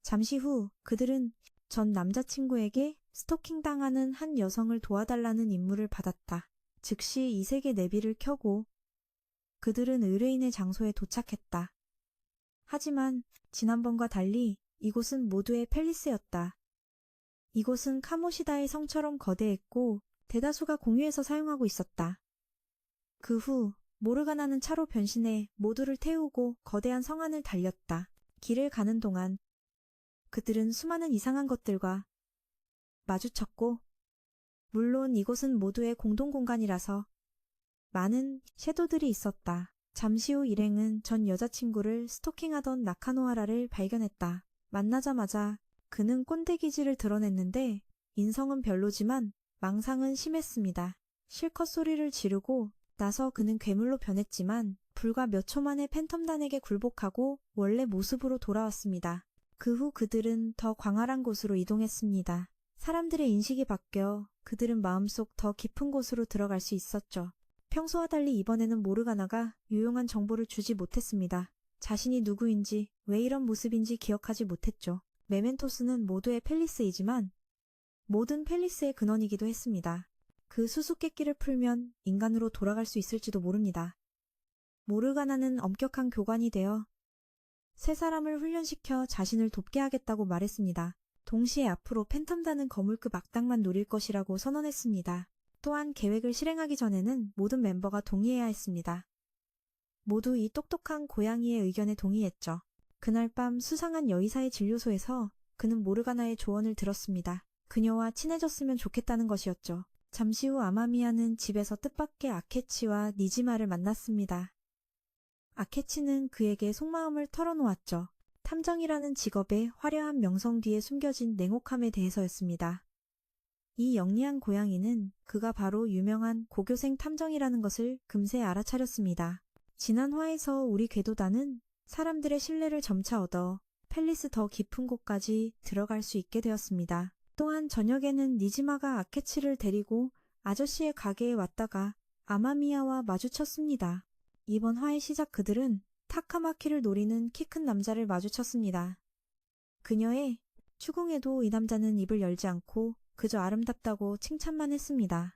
잠시 후 그들은 전 남자친구에게 스토킹당하는 한 여성을 도와달라는 임무를 받았다. 즉시 이색의 내비를 켜고 그들은 의뢰인의 장소에 도착했다. 하지만 지난번과 달리 이곳은 모두의 팰리스였다. 이곳은 카모시다의 성처럼 거대했고 대다수가 공유해서 사용하고 있었다. 그 후 모르가나는 차로 변신해 모두를 태우고 거대한 성 안을 달렸다. 길을 가는 동안 그들은 수많은 이상한 것들과 마주쳤고 물론 이곳은 모두의 공동공간이라서 많은 섀도들이 있었다. 잠시 후 일행은 전 여자친구를 스토킹하던 나카노하라를 발견했다. 만나자마자 그는 꼰대 기질을 드러냈는데 인성은 별로지만 망상은 심했습니다. 실컷 소리를 지르고 나서 그는 괴물로 변했지만 불과 몇 초 만에 팬텀단에게 굴복하고 원래 모습으로 돌아왔습니다. 그 후 그들은 더 광활한 곳으로 이동했습니다. 사람들의 인식이 바뀌어 그들은 마음속 더 깊은 곳으로 들어갈 수 있었죠. 평소와 달리 이번에는 모르가나가 유용한 정보를 주지 못했습니다. 자신이 누구인지 왜 이런 모습인지 기억하지 못했죠. 메멘토스는 모두의 팰리스이지만 모든 팰리스의 근원이기도 했습니다. 그 수수께끼를 풀면 인간으로 돌아갈 수 있을지도 모릅니다. 모르가나는 엄격한 교관이 되어 세 사람을 훈련시켜 자신을 돕게 하겠다고 말했습니다. 동시에 앞으로 팬텀단은 거물급 악당만 노릴 것이라고 선언했습니다. 또한 계획을 실행하기 전에는 모든 멤버가 동의해야 했습니다. 모두 이 똑똑한 고양이의 의견에 동의했죠. 그날 밤 수상한 여의사의 진료소에서 그는 모르가나의 조언을 들었습니다. 그녀와 친해졌으면 좋겠다는 것이었죠. 잠시 후 아마미야는 집에서 뜻밖의 아케치와 니지마를 만났습니다. 아케치는 그에게 속마음을 털어놓았죠. 탐정이라는 직업의 화려한 명성 뒤에 숨겨진 냉혹함에 대해서였습니다. 이 영리한 고양이는 그가 바로 유명한 고교생 탐정이라는 것을 금세 알아차렸습니다. 지난 화에서 우리 궤도단은 사람들의 신뢰를 점차 얻어 팰리스 더 깊은 곳까지 들어갈 수 있게 되었습니다. 또한 저녁에는 니지마가 아케치를 데리고 아저씨의 가게에 왔다가 아마미야와 마주쳤습니다. 이번 화의 시작 그들은 타카마키를 노리는 키 큰 남자를 마주쳤습니다. 그녀의 추궁에도 이 남자는 입을 열지 않고 그저 아름답다고 칭찬만 했습니다.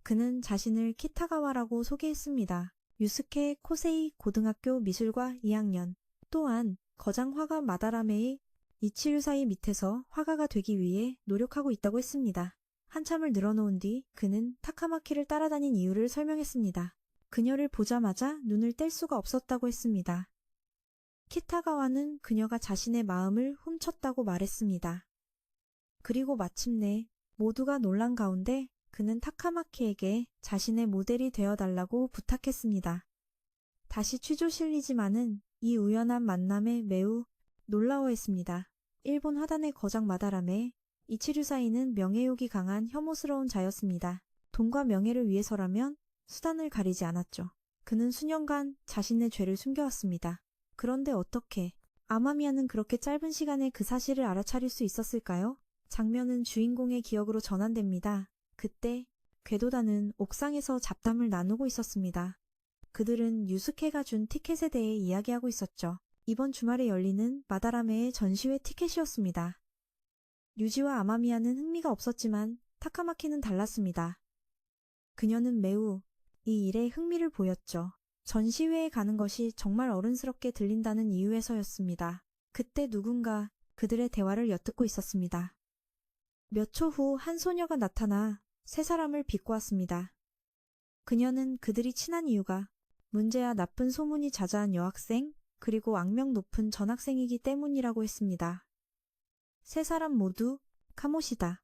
그는 자신을 키타가와라고 소개했습니다. 유스케 코세이 고등학교 미술과 2학년, 또한 거장 화가 마다라메의 이치류 사이 밑에서 화가가 되기 위해 노력하고 있다고 했습니다. 한참을 늘어놓은 뒤 그는 타카마키를 따라다닌 이유를 설명했습니다. 그녀를 보자마자 눈을 뗄 수가 없었다고 했습니다. 키타가와는 그녀가 자신의 마음을 훔쳤다고 말했습니다. 그리고 마침내 모두가 놀란 가운데 그는 타카마키에게 자신의 모델이 되어달라고 부탁했습니다. 다시 취조실리지만은 이 우연한 만남에 매우 놀라워했습니다. 일본 화단의 거장 마다라메, 이치류사이는 명예욕이 강한 혐오스러운 자였습니다. 돈과 명예를 위해서라면 수단을 가리지 않았죠. 그는 수년간 자신의 죄를 숨겨왔습니다. 그런데 어떻게 아마미야는 그렇게 짧은 시간에 그 사실을 알아차릴 수 있었을까요? 장면은 주인공의 기억으로 전환됩니다. 그때 궤도단은 옥상에서 잡담을 나누고 있었습니다. 그들은 유스케가 준 티켓에 대해 이야기하고 있었죠. 이번 주말에 열리는 마다라메의 전시회 티켓이었습니다. 류지와 아마미야는 흥미가 없었지만 타카마키는 달랐습니다. 그녀는 매우 이 일에 흥미를 보였죠. 전시회에 가는 것이 정말 어른스럽게 들린다는 이유에서였습니다. 그때 누군가 그들의 대화를 엿듣고 있었습니다. 몇 초 후 한 소녀가 나타나 세 사람을 비꼬았습니다. 그녀는 그들이 친한 이유가 문제야 나쁜 소문이 자자한 여학생 그리고 악명 높은 전학생이기 때문이라고 했습니다. 세 사람 모두 카모시다.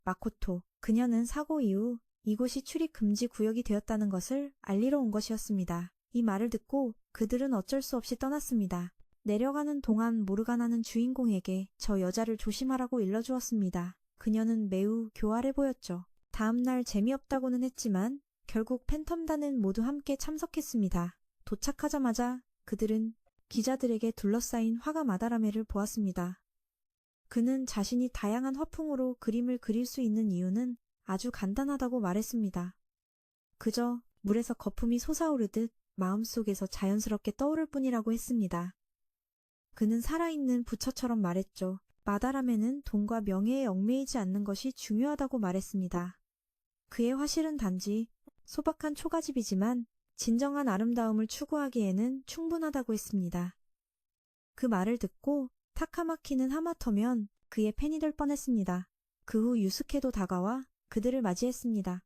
마코토, 그녀는 사고 이후 이곳이 출입 금지 구역이 되었다는 것을 알리러 온 것이었습니다. 이 말을 듣고 그들은 어쩔 수 없이 떠났습니다. 내려가는 동안 모르가나는 주인공에게 저 여자를 조심하라고 일러주었습니다. 그녀는 매우 교활해 보였죠. 다음날 재미없다고는 했지만 결국 팬텀단은 모두 함께 참석했습니다. 도착하자마자 그들은 기자들에게 둘러싸인 화가 마다라메를 보았습니다. 그는 자신이 다양한 화풍으로 그림을 그릴 수 있는 이유는 아주 간단하다고 말했습니다. 그저 물에서 거품이 솟아오르듯 마음속에서 자연스럽게 떠오를 뿐이라고 했습니다. 그는 살아있는 부처처럼 말했죠. 마다라메는 돈과 명예에 얽매이지 않는 것이 중요하다고 말했습니다. 그의 화실은 단지 소박한 초가집이지만 진정한 아름다움을 추구하기에는 충분하다고 했습니다. 그 말을 듣고 타카마키는 하마터면 그의 팬이 될 뻔했습니다. 그 후 유스케도 다가와 그들을 맞이했습니다.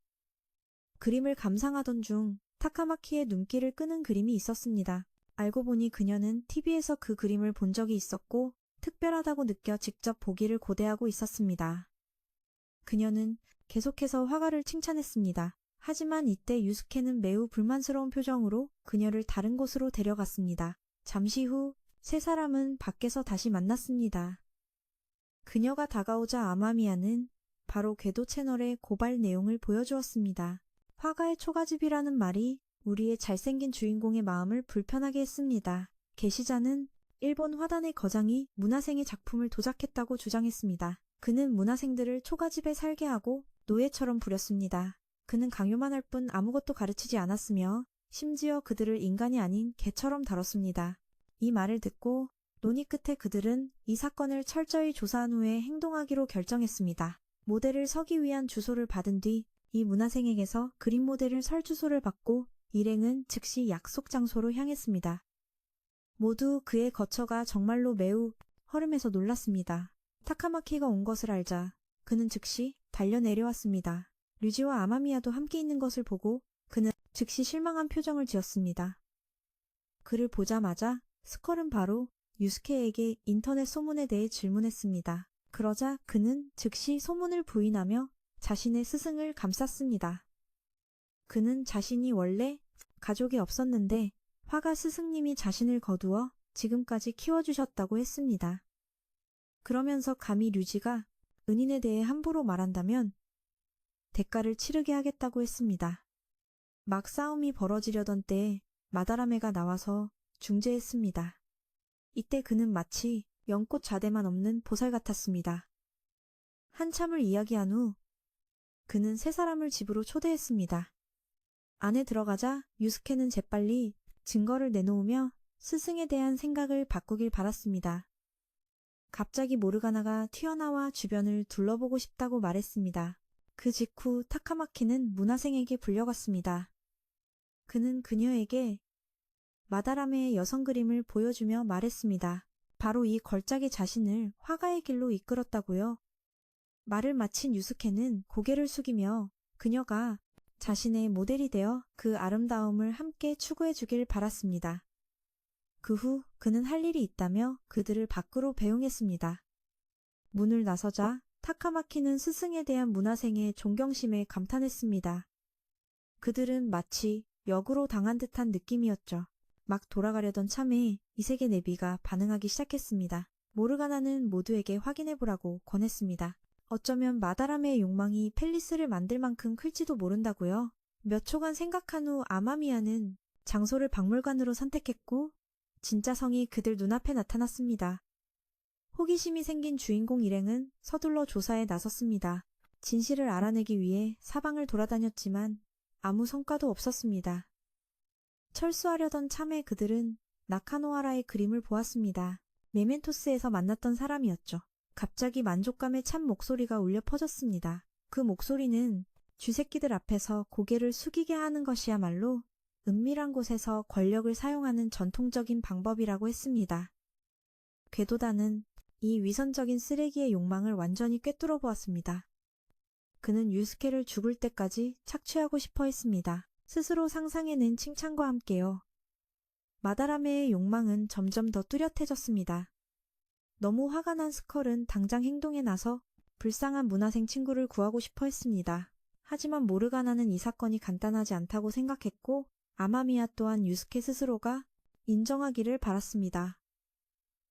그림을 감상하던 중 타카마키의 눈길을 끄는 그림이 있었습니다. 알고 보니 그녀는 TV에서 그 그림을 본 적이 있었고 특별하다고 느껴 직접 보기를 고대하고 있었습니다. 그녀는 계속해서 화가를 칭찬했습니다. 하지만 이때 유스케는 매우 불만스러운 표정으로 그녀를 다른 곳으로 데려갔습니다. 잠시 후 세 사람은 밖에서 다시 만났습니다. 그녀가 다가오자 아마미야는 바로 궤도 채널의 고발 내용을 보여주었습니다. 화가의 초가집이라는 말이 우리의 잘생긴 주인공의 마음을 불편하게 했습니다. 게시자는 일본 화단의 거장이 문화생의 작품을 도작했다고 주장했습니다. 그는 문화생들을 초가집에 살게 하고 노예처럼 부렸습니다. 그는 강요만 할 뿐 아무것도 가르치지 않았으며 심지어 그들을 인간이 아닌 개처럼 다뤘습니다. 이 말을 듣고 논의 끝에 그들은 이 사건을 철저히 조사한 후에 행동하기로 결정했습니다. 모델을 서기 위한 주소를 받은 뒤 이 문화생에게서 그림 모델을 설 주소를 받고 일행은 즉시 약속 장소로 향했습니다. 모두 그의 거처가 정말로 매우 허름해서 놀랐습니다. 타카마키가 온 것을 알자 그는 즉시 달려 내려왔습니다. 류지와 아마미야도 함께 있는 것을 보고 그는 즉시 실망한 표정을 지었습니다. 그를 보자마자 스컬은 바로 유스케에게 인터넷 소문에 대해 질문했습니다. 그러자 그는 즉시 소문을 부인하며 자신의 스승을 감쌌습니다. 그는 자신이 원래 가족이 없었는데 화가 스승님이 자신을 거두어 지금까지 키워주셨다고 했습니다. 그러면서 감히 류지가 은인에 대해 함부로 말한다면 대가를 치르게 하겠다고 했습니다. 막 싸움이 벌어지려던 때에 마다라메가 나와서 중재했습니다. 이때 그는 마치 연꽃 자대만 없는 보살 같았습니다. 한참을 이야기한 후 그는 세 사람을 집으로 초대했습니다. 안에 들어가자 유스케는 재빨리 증거를 내놓으며 스승에 대한 생각을 바꾸길 바랐습니다. 갑자기 모르가나가 튀어나와 주변을 둘러보고 싶다고 말했습니다. 그 직후 타카마키는 문화생에게 불려갔습니다. 그는 그녀에게 마다라메의 여성 그림을 보여주며 말했습니다. 바로 이 걸작이 자신을 화가의 길로 이끌었다고요. 말을 마친 유스케는 고개를 숙이며 그녀가 자신의 모델이 되어 그 아름다움을 함께 추구해주길 바랐습니다. 그 후 그는 할 일이 있다며 그들을 밖으로 배웅했습니다. 문을 나서자 타카마키는 스승에 대한 문화생의 존경심에 감탄했습니다. 그들은 마치 역으로 당한 듯한 느낌이었죠. 막 돌아가려던 참에 이세계 내비가 반응하기 시작했습니다. 모르가나는 모두에게 확인해보라고 권했습니다. 어쩌면 마다라메의 욕망이 팰리스를 만들 만큼 클지도 모른다고요. 몇 초간 생각한 후 아마미야는 장소를 박물관으로 선택했고 진짜 성이 그들 눈앞에 나타났습니다. 호기심이 생긴 주인공 일행은 서둘러 조사에 나섰습니다. 진실을 알아내기 위해 사방을 돌아다녔지만 아무 성과도 없었습니다. 철수하려던 참에 그들은 나카노하라의 그림을 보았습니다. 메멘토스에서 만났던 사람이었죠. 갑자기 만족감에 찬 목소리가 울려 퍼졌습니다. 그 목소리는 쥐새끼들 앞에서 고개를 숙이게 하는 것이야말로 은밀한 곳에서 권력을 사용하는 전통적인 방법이라고 했습니다. 궤도단은 이 위선적인 쓰레기의 욕망을 완전히 꿰뚫어 보았습니다. 그는 유스케를 죽을 때까지 착취하고 싶어 했습니다. 스스로 상상해낸 칭찬과 함께요. 마다라메의 욕망은 점점 더 뚜렷해졌습니다. 너무 화가 난 스컬은 당장 행동에 나서 불쌍한 문화생 친구를 구하고 싶어 했습니다. 하지만 모르가나는 이 사건이 간단하지 않다고 생각했고 아마미야 또한 유스케 스스로가 인정하기를 바랐습니다.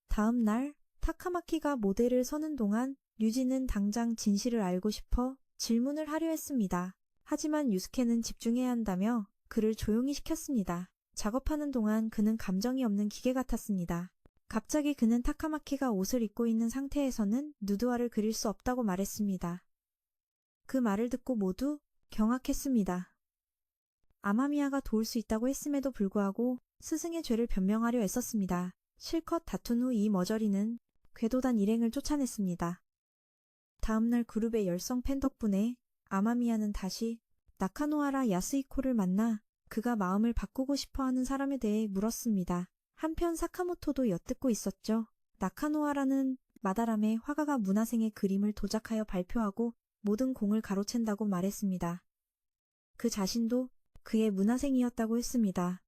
다음 날 타카마키가 모델을 서는 동안 류지는 당장 진실을 알고 싶어 질문을 하려 했습니다. 하지만 유스케는 집중해야 한다며 그를 조용히 시켰습니다. 작업하는 동안 그는 감정이 없는 기계 같았습니다. 갑자기 그는 타카마키가 옷을 입고 있는 상태에서는 누드화를 그릴 수 없다고 말했습니다. 그 말을 듣고 모두 경악했습니다. 아마미야가 도울 수 있다고 했음에도 불구하고 스승의 죄를 변명하려 애썼습니다. 실컷 다툰 후 이 머저리는 궤도단 일행을 쫓아냈습니다. 다음날 그룹의 열성 팬 덕분에 아마미야는 다시 나카노하라 야스히코를 만나 그가 마음을 바꾸고 싶어하는 사람에 대해 물었습니다. 한편 사카모토도 엿듣고 있었죠. 나카노하라는 마다람의 화가가 문화생의 그림을 도작하여 발표하고 모든 공을 가로챈다고 말했습니다. 그 자신도 그의 문화생이었다고 했습니다.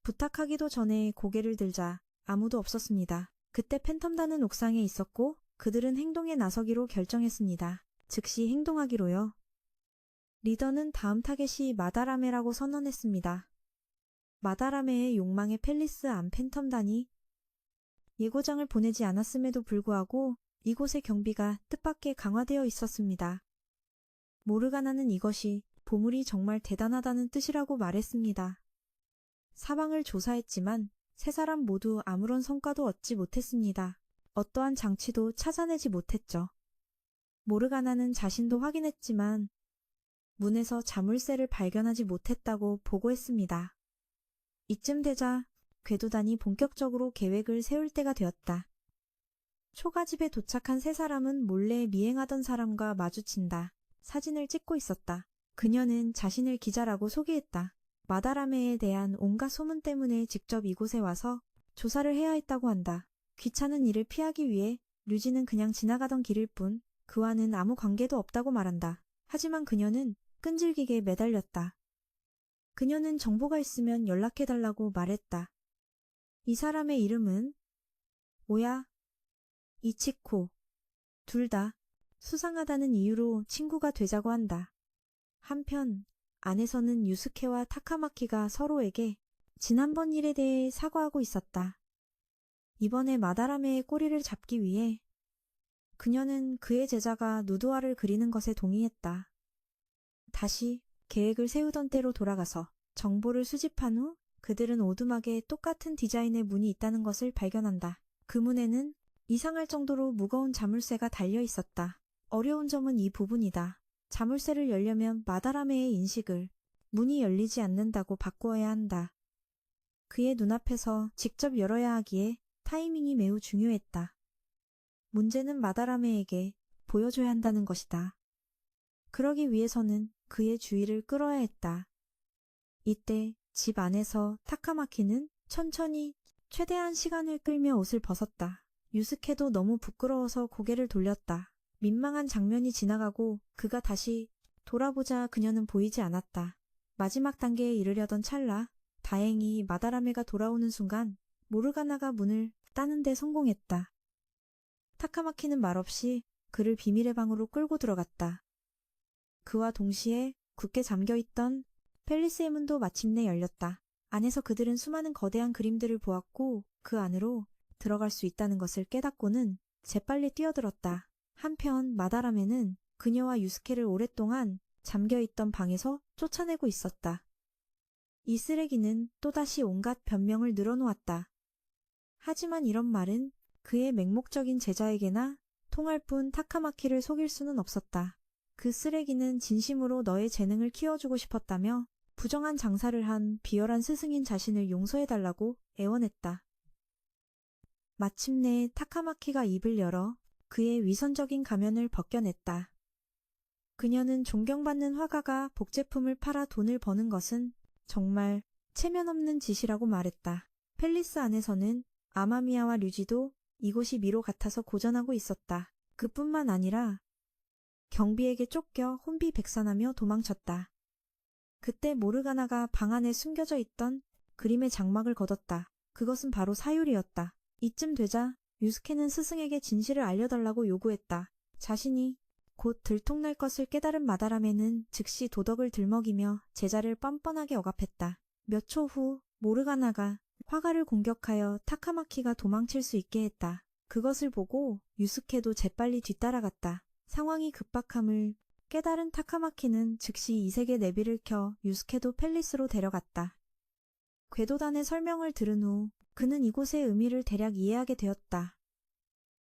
부탁하기도 전에 고개를 들자 아무도 없었습니다. 그때 팬텀단은 옥상에 있었고 그들은 행동에 나서기로 결정했습니다. 즉시 행동하기로요. 리더는 다음 타겟이 마다라메라고 선언했습니다. 마다라메의 욕망에 팰리스 안 팬텀단이 예고장을 보내지 않았음에도 불구하고 이곳의 경비가 뜻밖의 강화되어 있었습니다. 모르가나는 이것이 보물이 정말 대단하다는 뜻이라고 말했습니다. 사방을 조사했지만 세 사람 모두 아무런 성과도 얻지 못했습니다. 어떠한 장치도 찾아내지 못했죠. 모르가나는 자신도 확인했지만 문에서 자물쇠를 발견하지 못했다고 보고했습니다. 이쯤 되자 궤도단이 본격적으로 계획을 세울 때가 되었다. 초가집에 도착한 세 사람은 몰래 미행하던 사람과 마주친다. 사진을 찍고 있었다. 그녀는 자신을 기자라고 소개했다. 마다라메에 대한 온갖 소문 때문에 직접 이곳에 와서 조사를 해야 했다고 한다. 귀찮은 일을 피하기 위해 류지는 그냥 지나가던 길일 뿐 그와는 아무 관계도 없다고 말한다. 하지만 그녀는 끈질기게 매달렸다. 그녀는 정보가 있으면 연락해달라고 말했다. 이 사람의 이름은 오야, 이치코. 둘 다 수상하다는 이유로 친구가 되자고 한다. 한편 안에서는 유스케와 타카마키가 서로에게 지난번 일에 대해 사과하고 있었다. 이번에 마다라메의 꼬리를 잡기 위해 그녀는 그의 제자가 누드화를 그리는 것에 동의했다. 다시 계획을 세우던 때로 돌아가서 정보를 수집한 후 그들은 오두막에 똑같은 디자인의 문이 있다는 것을 발견한다. 그 문에는 이상할 정도로 무거운 자물쇠가 달려 있었다. 어려운 점은 이 부분이다. 자물쇠를 열려면 마다라메의 인식을 문이 열리지 않는다고 바꾸어야 한다. 그의 눈앞에서 직접 열어야 하기에 타이밍이 매우 중요했다. 문제는 마다라메에게 보여줘야 한다는 것이다. 그러기 위해서는 그의 주의를 끌어야 했다. 이때 집 안에서 타카마키는 천천히 최대한 시간을 끌며 옷을 벗었다. 유스케도 너무 부끄러워서 고개를 돌렸다. 민망한 장면이 지나가고 그가 다시 돌아보자 그녀는 보이지 않았다. 마지막 단계에 이르려던 찰나 다행히 마다라메가 돌아오는 순간 모르가나가 문을 따는 데 성공했다. 타카마키는 말없이 그를 비밀의 방으로 끌고 들어갔다. 그와 동시에 굳게 잠겨있던 팰리스의 문도 마침내 열렸다. 안에서 그들은 수많은 거대한 그림들을 보았고 그 안으로 들어갈 수 있다는 것을 깨닫고는 재빨리 뛰어들었다. 한편 마다라메는 그녀와 유스케를 오랫동안 잠겨있던 방에서 쫓아내고 있었다. 이 쓰레기는 또다시 온갖 변명을 늘어놓았다. 하지만 이런 말은 그의 맹목적인 제자에게나 통할 뿐 타카마키를 속일 수는 없었다. 그 쓰레기는 진심으로 너의 재능을 키워주고 싶었다며 부정한 장사를 한 비열한 스승인 자신을 용서해달라고 애원했다. 마침내 타카마키가 입을 열어 그의 위선적인 가면을 벗겨냈다. 그녀는 존경받는 화가가 복제품을 팔아 돈을 버는 것은 정말 체면 없는 짓이라고 말했다. 팰리스 안에서는 아마미야와 류지도 이곳이 미로 같아서 고전하고 있었다. 그뿐만 아니라 경비에게 쫓겨 혼비백산하며 도망쳤다. 그때 모르가나가 방 안에 숨겨져 있던 그림의 장막을 걷었다. 그것은 바로 사율이었다. 이쯤 되자 유스케는 스승에게 진실을 알려달라고 요구했다. 자신이 곧 들통날 것을 깨달은 마다라메는 즉시 도덕을 들먹이며 제자를 뻔뻔하게 억압했다. 몇 초 후 모르가나가 화가를 공격하여 타카마키가 도망칠 수 있게 했다. 그것을 보고 유스케도 재빨리 뒤따라갔다. 상황이 급박함을 깨달은 타카마키는 즉시 이색의 내비를 켜 유스케도 팰리스로 데려갔다. 궤도단의 설명을 들은 후 그는 이곳의 의미를 대략 이해하게 되었다.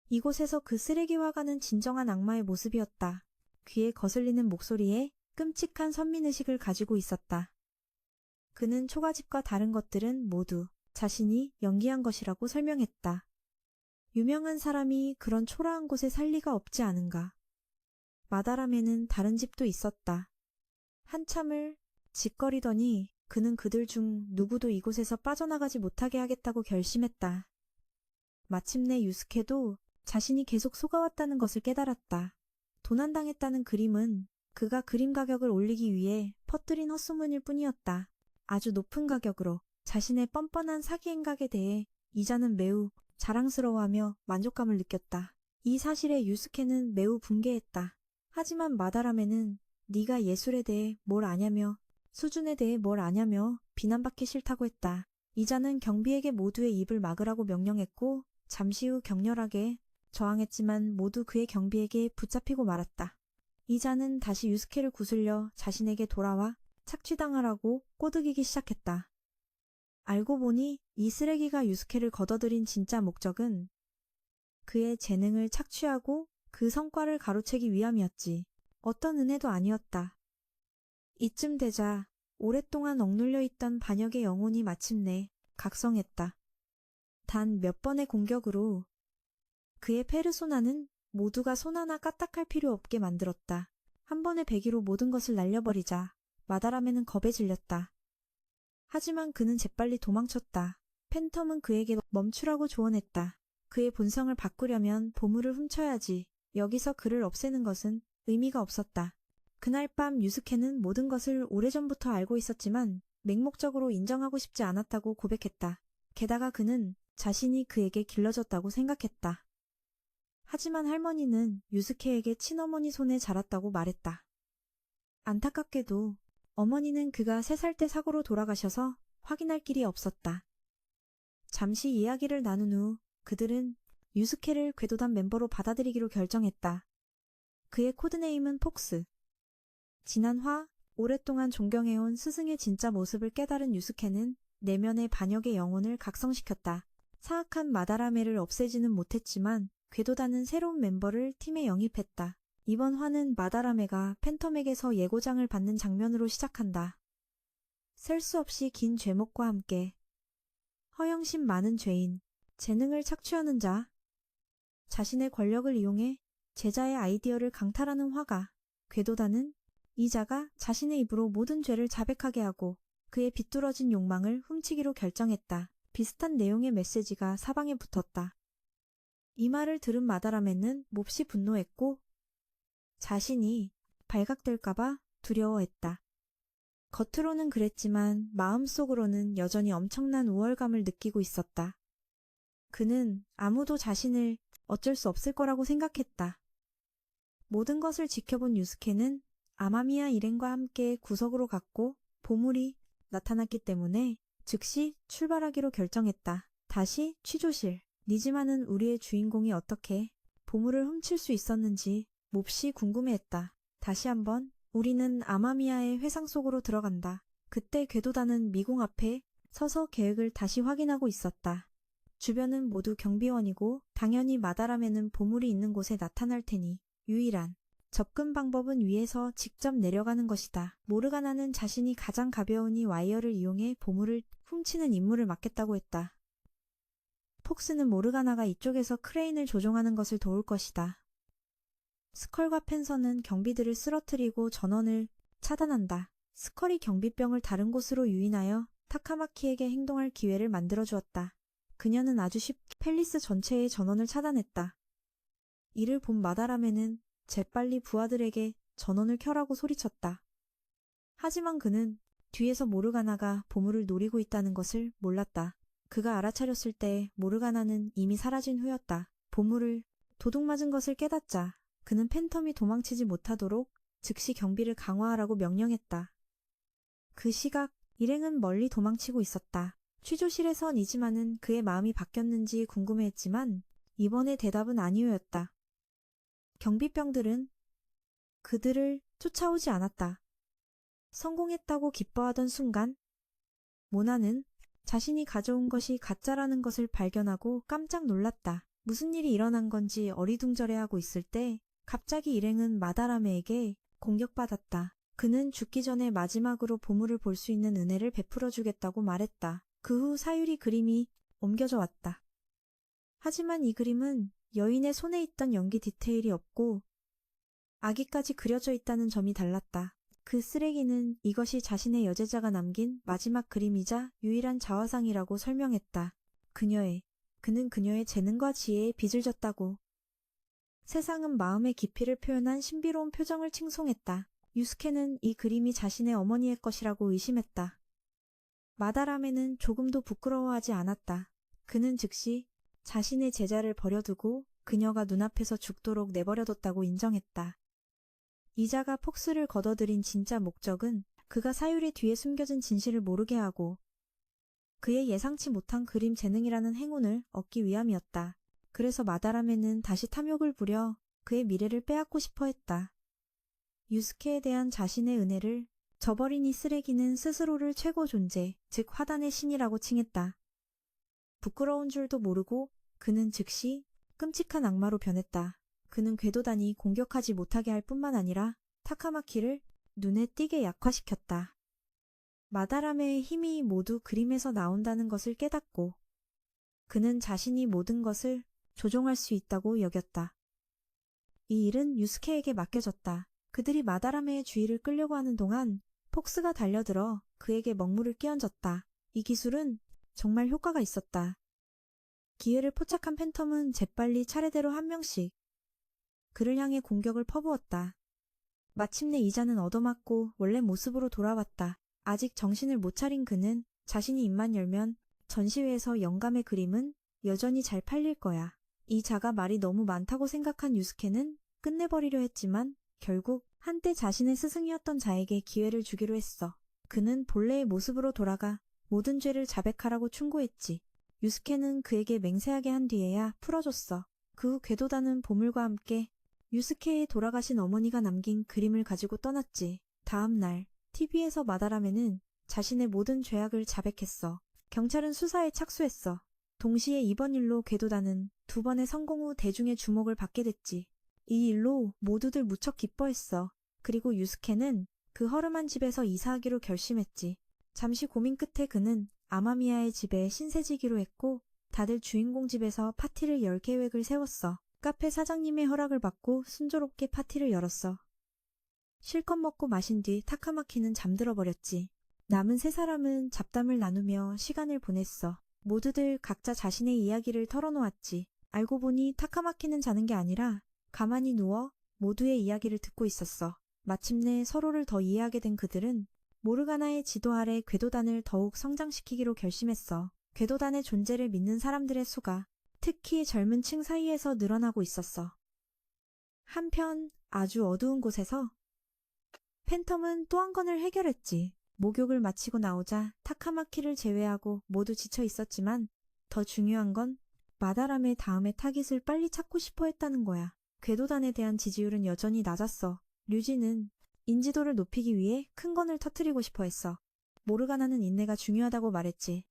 이곳에서 그 쓰레기 화가는 진정한 악마의 모습이었다. 귀에 거슬리는 목소리에 끔찍한 선민의식을 가지고 있었다. 그는 초가집과 다른 것들은 모두 자신이 연기한 것이라고 설명했다. 유명한 사람이 그런 초라한 곳에 살 리가 없지 않은가. 마다라메는 다른 집도 있었다. 한참을 짓거리더니 그는 그들 중 누구도 이곳에서 빠져나가지 못하게 하겠다고 결심했다. 마침내 유스케도 자신이 계속 속아왔다는 것을 깨달았다. 도난당했다는 그림은 그가 그림 가격을 올리기 위해 퍼뜨린 헛소문일 뿐이었다. 아주 높은 가격으로 자신의 뻔뻔한 사기 행각에 대해 이자는 매우 자랑스러워하며 만족감을 느꼈다. 이 사실에 유스케는 매우 분개했다. 하지만 마다라메는 네가 예술에 대해 뭘 아냐며 수준에 대해 뭘 아냐며 비난받기 싫다고 했다. 이자는 경비에게 모두의 입을 막으라고 명령했고 잠시 후 격렬하게 저항했지만 모두 그의 경비에게 붙잡히고 말았다. 이자는 다시 유스케를 구슬려 자신에게 돌아와 착취당하라고 꼬드기기 시작했다. 알고 보니 이 쓰레기가 유스케를 걷어들인 진짜 목적은 그의 재능을 착취하고 그 성과를 가로채기 위함이었지. 어떤 은혜도 아니었다. 이쯤 되자 오랫동안 억눌려 있던 반역의 영혼이 마침내 각성했다. 단 몇 번의 공격으로 그의 페르소나는 모두가 손 하나 까딱할 필요 없게 만들었다. 한 번의 배기로 모든 것을 날려버리자 마다라메는 겁에 질렸다. 하지만 그는 재빨리 도망쳤다. 팬텀은 그에게 멈추라고 조언했다. 그의 본성을 바꾸려면 보물을 훔쳐야지. 여기서 그를 없애는 것은 의미가 없었다. 그날 밤 유스케는 모든 것을 오래전부터 알고 있었지만 맹목적으로 인정하고 싶지 않았다고 고백했다. 게다가 그는 자신이 그에게 길러졌다고 생각했다. 하지만 할머니는 유스케에게 친어머니 손에 자랐다고 말했다. 안타깝게도 어머니는 그가 3살 때 사고로 돌아가셔서 확인할 길이 없었다. 잠시 이야기를 나눈 후 그들은 유스케를 궤도단 멤버로 받아들이기로 결정했다. 그의 코드네임은 폭스. 지난 화 오랫동안 존경해온 스승의 진짜 모습을 깨달은 유스케는 내면의 반역의 영혼을 각성시켰다. 사악한 마다라메를 없애지는 못했지만 궤도단은 새로운 멤버를 팀에 영입했다. 이번 화는 마다라메가 팬텀에게서 예고장을 받는 장면으로 시작한다. 셀 수 없이 긴 죄목과 함께 허영심 많은 죄인, 재능을 착취하는 자, 자신의 권력을 이용해 제자의 아이디어를 강탈하는 화가, 궤도단은 이 자가 자신의 입으로 모든 죄를 자백하게 하고 그의 비뚤어진 욕망을 훔치기로 결정했다. 비슷한 내용의 메시지가 사방에 붙었다. 이 말을 들은 마다라메는 몹시 분노했고 자신이 발각될까봐 두려워했다. 겉으로는 그랬지만 마음속으로는 여전히 엄청난 우월감을 느끼고 있었다. 그는 아무도 자신을 어쩔 수 없을 거라고 생각했다. 모든 것을 지켜본 유스케는 아마미야 일행과 함께 구석으로 갔고 보물이 나타났기 때문에 즉시 출발하기로 결정했다. 다시 취조실. 니즈마는 우리의 주인공이 어떻게 보물을 훔칠 수 있었는지 몹시 궁금해했다. 다시 한번 우리는 아마미야의 회상 속으로 들어간다. 그때 궤도단은 미궁 앞에 서서 계획을 다시 확인하고 있었다. 주변은 모두 경비원이고 당연히 마다라메는 보물이 있는 곳에 나타날 테니 유일한 접근 방법은 위에서 직접 내려가는 것이다. 모르가나는 자신이 가장 가벼운 이 와이어를 이용해 보물을 훔치는 임무를 맡겠다고 했다. 폭스는 모르가나가 이쪽에서 크레인을 조종하는 것을 도울 것이다. 스컬과 펜서는 경비들을 쓰러뜨리고 전원을 차단한다. 스컬이 경비병을 다른 곳으로 유인하여 타카마키에게 행동할 기회를 만들어 주었다. 그녀는 아주 쉽게 팰리스 전체의 전원을 차단했다. 이를 본 마다라메는 재빨리 부하들에게 전원을 켜라고 소리쳤다. 하지만 그는 뒤에서 모르가나가 보물을 노리고 있다는 것을 몰랐다. 그가 알아차렸을 때 모르가나는 이미 사라진 후였다. 보물을 도둑 맞은 것을 깨닫자 그는 팬텀이 도망치지 못하도록 즉시 경비를 강화하라고 명령했다. 그 시각 일행은 멀리 도망치고 있었다. 취조실에선 그의 마음이 바뀌었는지 궁금해했지만 이번의 대답은 아니오였다. 경비병들은 그들을 쫓아오지 않았다. 성공했다고 기뻐하던 순간 모나는 자신이 가져온 것이 가짜라는 것을 발견하고 깜짝 놀랐다. 무슨 일이 일어난 건지 어리둥절해하고 있을 때 갑자기 일행은 마다라메에게 공격받았다. 그는 죽기 전에 마지막으로 보물을 볼 수 있는 은혜를 베풀어 주겠다고 말했다. 그 후 사유리 그림이 옮겨져 왔다. 하지만 이 그림은 여인의 손에 있던 연기 디테일이 없고 아기까지 그려져 있다는 점이 달랐다. 그 쓰레기는 이것이 자신의 여제자가 남긴 마지막 그림이자 유일한 자화상이라고 설명했다. 그는 그녀의 재능과 지혜에 빚을 졌다고. 세상은 마음의 깊이를 표현한 신비로운 표정을 칭송했다. 유스케는 이 그림이 자신의 어머니의 것이라고 의심했다. 마다라메는 조금도 부끄러워하지 않았다. 그는 즉시 자신의 제자를 버려두고 그녀가 눈앞에서 죽도록 내버려뒀다고 인정했다. 이자가 폭스를 걷어들인 진짜 목적은 그가 사유리 뒤에 숨겨진 진실을 모르게 하고 그의 예상치 못한 그림 재능이라는 행운을 얻기 위함이었다. 그래서 마다라메는 다시 탐욕을 부려 그의 미래를 빼앗고 싶어 했다. 유스케에 대한 자신의 은혜를 저버린 이 쓰레기는 스스로를 최고 존재, 즉 화단의 신이라고 칭했다. 부끄러운 줄도 모르고 그는 즉시 끔찍한 악마로 변했다. 그는 궤도단이 공격하지 못하게 할 뿐만 아니라 타카마키를 눈에 띄게 약화시켰다. 마다라메의 힘이 모두 그림에서 나온다는 것을 깨닫고 그는 자신이 모든 것을 조종할 수 있다고 여겼다. 이 일은 유스케에게 맡겨졌다. 그들이 마다라메의 주의를 끌려고 하는 동안 폭스가 달려들어 그에게 먹물을 끼얹었다. 이 기술은 정말 효과가 있었다. 기회를 포착한 팬텀은 재빨리 차례대로 한 명씩 그를 향해 공격을 퍼부었다. 마침내 이자는 얻어맞고 원래 모습으로 돌아왔다. 아직 정신을 못 차린 그는 자신이 입만 열면 전시회에서 영감의 그림은 여전히 잘 팔릴 거야. 이 자가 말이 너무 많다고 생각한 유스케는 끝내버리려 했지만 결국 한때 자신의 스승이었던 자에게 기회를 주기로 했어. 그는 본래의 모습으로 돌아가 모든 죄를 자백하라고 충고했지. 유스케는 그에게 맹세하게 한 뒤에야 풀어줬어. 그 후 궤도단은 보물과 함께 유스케의 돌아가신 어머니가 남긴 그림을 가지고 떠났지. 다음 날 TV에서 마다라메는 자신의 모든 죄악을 자백했어. 경찰은 수사에 착수했어. 동시에 이번 일로 궤도단은 2번의 성공 후 대중의 주목을 받게 됐지. 이 일로 모두들 무척 기뻐했어. 그리고 유스케는 그 허름한 집에서 이사하기로 결심했지. 잠시 고민 끝에 그는 아마미야의 집에 신세지기로 했고 다들 주인공 집에서 파티를 열 계획을 세웠어. 카페 사장님의 허락을 받고 순조롭게 파티를 열었어. 실컷 먹고 마신 뒤 타카마키는 잠들어 버렸지. 남은 3사람은 잡담을 나누며 시간을 보냈어. 모두들 각자 자신의 이야기를 털어놓았지. 알고 보니 타카마키는 자는 게 아니라 가만히 누워 모두의 이야기를 듣고 있었어. 마침내 서로를 더 이해하게 된 그들은 모르가나의 지도 아래 궤도단을 더욱 성장시키기로 결심했어. 궤도단의 존재를 믿는 사람들의 수가 특히 젊은 층 사이에서 늘어나고 있었어. 한편 아주 어두운 곳에서 팬텀은 또 한 건을 해결했지. 목욕을 마치고 나오자 타카마키를 제외하고 모두 지쳐 있었지만 더 중요한 건 마다람의 다음의 타깃을 빨리 찾고 싶어 했다는 거야. 궤도단에 대한 지지율은 여전히 낮았어. 류지는 인지도를 높이기 위해 큰 건을 터뜨리고 싶어 했어. 모르가나는 인내가 중요하다고 말했지.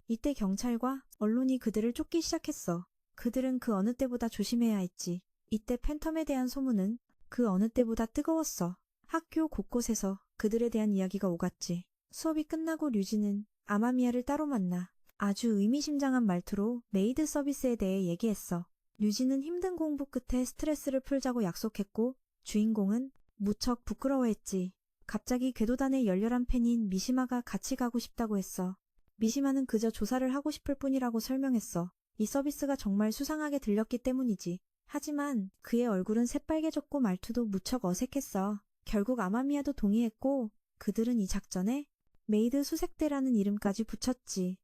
이때 경찰과 언론이 그들을 쫓기 시작했어. 그들은 그 어느 때보다 조심해야 했지. 이때 팬텀에 대한 소문은 그 어느 때보다 뜨거웠어. 학교 곳곳에서 그들에 대한 이야기가 오갔지. 수업이 끝나고 류지는 아마미야를 따로 만나 아주 의미심장한 말투로 메이드 서비스에 대해 얘기했어. 류지는 힘든 공부 끝에 스트레스를 풀자고 약속했고 주인공은 무척 부끄러워했지. 갑자기 궤도단의 열렬한 팬인 미시마가 같이 가고 싶다고 했어. 미시마는 그저 조사를 하고 싶을 뿐이라고 설명했어. 이 서비스가 정말 수상하게 들렸기 때문이지. 하지만 그의 얼굴은 새빨개졌고 말투도 무척 어색했어. 결국 아마미야도 동의했고 그들은 이 작전에 메이드 수색대라는 이름까지 붙였지.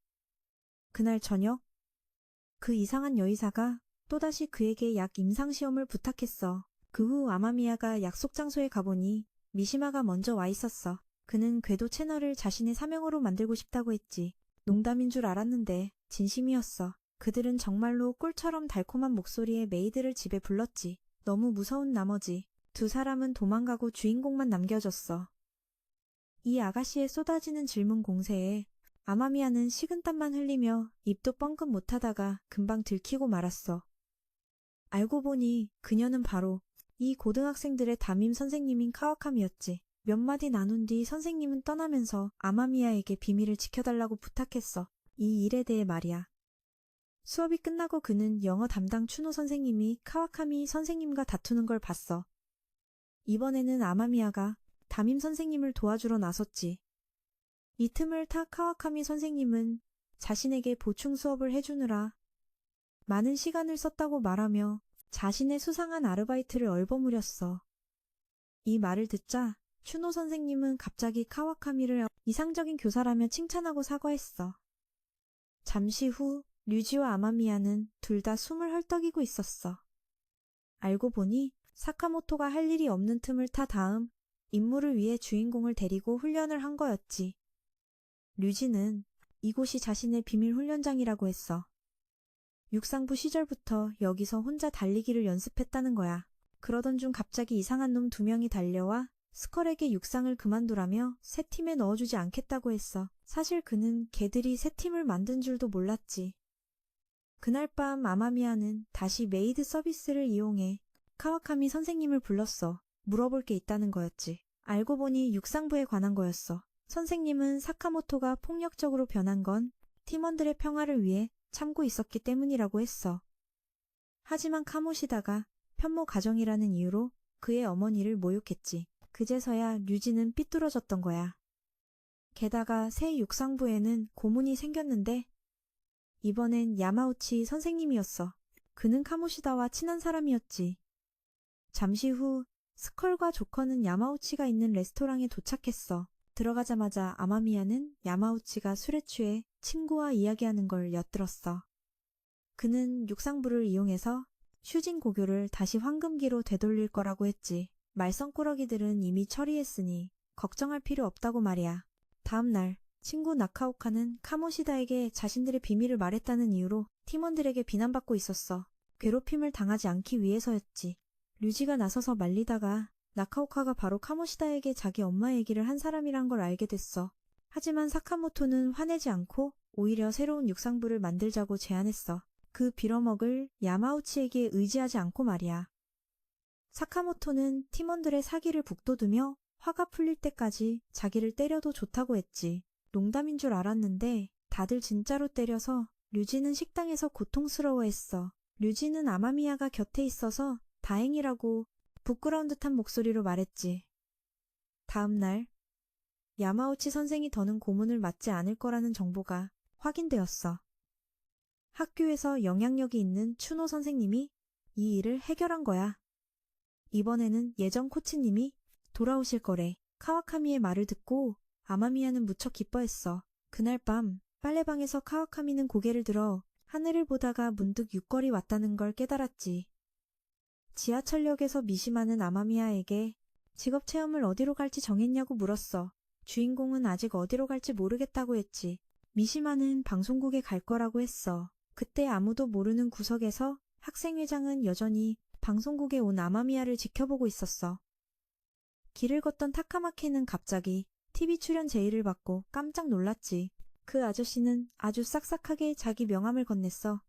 그날 저녁, 그 이상한 여의사가 또다시 그에게 약 임상시험을 부탁했어. 그 후 아마미야가 약속 장소에 가보니 미시마가 먼저 와 있었어. 그는 궤도 채널을 자신의 사명으로 만들고 싶다고 했지. 농담인 줄 알았는데 진심이었어. 그들은 정말로 꿀처럼 달콤한 목소리의 메이드를 집에 불렀지. 너무 무서운 나머지 두 사람은 도망가고 주인공만 남겨졌어. 이 아가씨의 쏟아지는 질문 공세에 아마미야는 식은땀만 흘리며 입도 뻥끗 못하다가 금방 들키고 말았어. 알고 보니 그녀는 바로 이 고등학생들의 담임 선생님인 카와카미였지. 몇 마디 나눈 뒤 선생님은 떠나면서 아마미야에게 비밀을 지켜달라고 부탁했어. 이 일에 대해 말이야. 수업이 끝나고 그는 영어 담당 추노 선생님이 카와카미 선생님과 다투는 걸 봤어. 이번에는 아마미야가 담임 선생님을 도와주러 나섰지. 이 틈을 타 카와카미 선생님은 자신에게 보충 수업을 해주느라 많은 시간을 썼다고 말하며 자신의 수상한 아르바이트를 얼버무렸어. 이 말을 듣자 추노 선생님은 갑자기 카와카미를 이상적인 교사라며 칭찬하고 사과했어. 잠시 후 류지와 아마미야는 둘 다 숨을 헐떡이고 있었어. 알고 보니 사카모토가 할 일이 없는 틈을 타 다음 임무를 위해 주인공을 데리고 훈련을 한 거였지. 류지는 이곳이 자신의 비밀 훈련장이라고 했어. 육상부 시절부터 여기서 혼자 달리기를 연습했다는 거야. 그러던 중 갑자기 이상한 놈 2명이 달려와 스컬에게 육상을 그만두라며 새 팀에 넣어주지 않겠다고 했어. 사실 그는 걔들이 새 팀을 만든 줄도 몰랐지. 그날 밤 아마미야는 다시 메이드 서비스를 이용해 카와카미 선생님을 불렀어. 물어볼 게 있다는 거였지. 알고 보니 육상부에 관한 거였어. 선생님은 사카모토가 폭력적으로 변한 건 팀원들의 평화를 위해 참고 있었기 때문이라고 했어. 하지만 카모시다가 편모 가정이라는 이유로 그의 어머니를 모욕했지. 그제서야 류지는 삐뚤어졌던 거야. 게다가 새 육상부에는 고문이 생겼는데 이번엔 야마우치 선생님이었어. 그는 카모시다와 친한 사람이었지. 잠시 후 스컬과 조커는 야마우치가 있는 레스토랑에 도착했어. 들어가자마자 아마미야는 야마우치가 술에 취해 친구와 이야기하는 걸 엿들었어. 그는 육상부를 이용해서 슈진 고교를 다시 황금기로 되돌릴 거라고 했지. 말썽꾸러기들은 이미 처리했으니 걱정할 필요 없다고 말이야. 다음 날 친구 나카오카는 카모시다에게 자신들의 비밀을 말했다는 이유로 팀원들에게 비난받고 있었어. 괴롭힘을 당하지 않기 위해서였지. 류지가 나서서 말리다가 나카오카가 바로 카모시다에게 자기 엄마 얘기를 한 사람이란 걸 알게 됐어. 하지만 사카모토는 화내지 않고 오히려 새로운 육상부를 만들자고 제안했어. 그 빌어먹을 야마우치에게 의지하지 않고 말이야. 사카모토는 팀원들의 사기를 북돋우며 화가 풀릴 때까지 자기를 때려도 좋다고 했지. 농담인 줄 알았는데 다들 진짜로 때려서 류지는 식당에서 고통스러워했어. 류지는 아마미야가 곁에 있어서 다행이라고 부끄러운 듯한 목소리로 말했지. 다음 날 야마우치 선생이 더는 고문을 맞지 않을 거라는 정보가 확인되었어. 학교에서 영향력이 있는 추노 선생님이 이 일을 해결한 거야. 이번에는 예전 코치님이 돌아오실 거래. 카와카미의 말을 듣고 아마미야는 무척 기뻐했어. 그날 밤 빨래방에서 카와카미는 고개를 들어 하늘을 보다가 문득 육걸이 왔다는 걸 깨달았지. 지하철역에서 미시마는 아마미야에게 직업 체험을 어디로 갈지 정했냐고 물었어. 주인공은 아직 어디로 갈지 모르겠다고 했지. 미시마는 방송국에 갈 거라고 했어. 그때 아무도 모르는 구석에서 학생회장은 여전히 방송국에 온 아마미야를 지켜보고 있었어. 길을 걷던 타카마키는 갑자기 TV 출연 제의를 받고 깜짝 놀랐지. 그 아저씨는 아주 싹싹하게 자기 명함을 건넸어.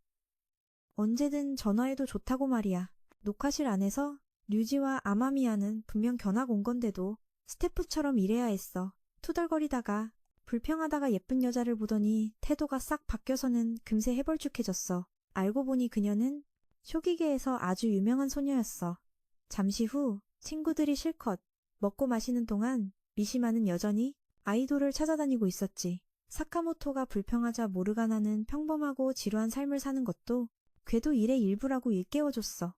언제든 전화해도 좋다고 말이야. 녹화실 안에서 류지와 아마미야는 분명 견학 온 건데도 스태프처럼 일해야 했어. 투덜거리다가 불평하다가 예쁜 여자를 보더니 태도가 싹 바뀌어서는 금세 해벌쭉해졌어. 알고 보니 그녀는 쇼기계에서 아주 유명한 소녀였어. 잠시 후 친구들이 실컷 먹고 마시는 동안 미시마는 여전히 아이돌을 찾아다니고 있었지. 사카모토가 불평하자 모르가나는 평범하고 지루한 삶을 사는 것도 궤도 일의 일부라고 일깨워줬어.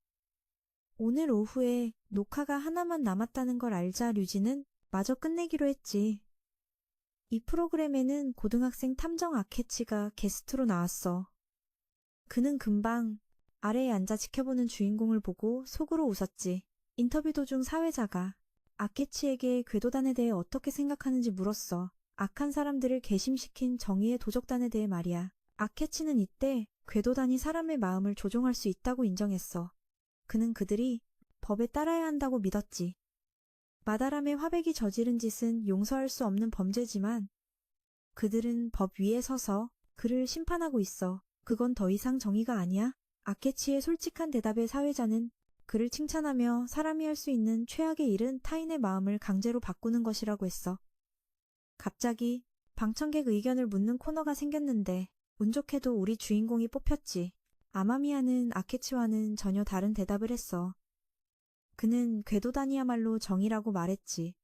오늘 오후에 녹화가 하나만 남았다는 걸 알자 류지는 마저 끝내기로 했지. 이 프로그램에는 고등학생 탐정 아케치가 게스트로 나왔어. 그는 금방 아래에 앉아 지켜보는 주인공을 보고 속으로 웃었지. 인터뷰 도중 사회자가 아케치에게 궤도단에 대해 어떻게 생각하는지 물었어. 악한 사람들을 괘씸시킨 정의의 도적단에 대해 말이야. 아케치는 이때 궤도단이 사람의 마음을 조종할 수 있다고 인정했어. 그는 그들이 법에 따라야 한다고 믿었지. 마다람의 화백이 저지른 짓은 용서할 수 없는 범죄지만 그들은 법 위에 서서 그를 심판하고 있어. 그건 더 이상 정의가 아니야? 아케치의 솔직한 대답에 사회자는 그를 칭찬하며 사람이 할 수 있는 최악의 일은 타인의 마음을 강제로 바꾸는 것이라고 했어. 갑자기 방청객 의견을 묻는 코너가 생겼는데 운 좋게도 우리 주인공이 뽑혔지. 아마미야는 아케치와는 전혀 다른 대답을 했어. 그는 궤도단이야말로 정의라고 말했지.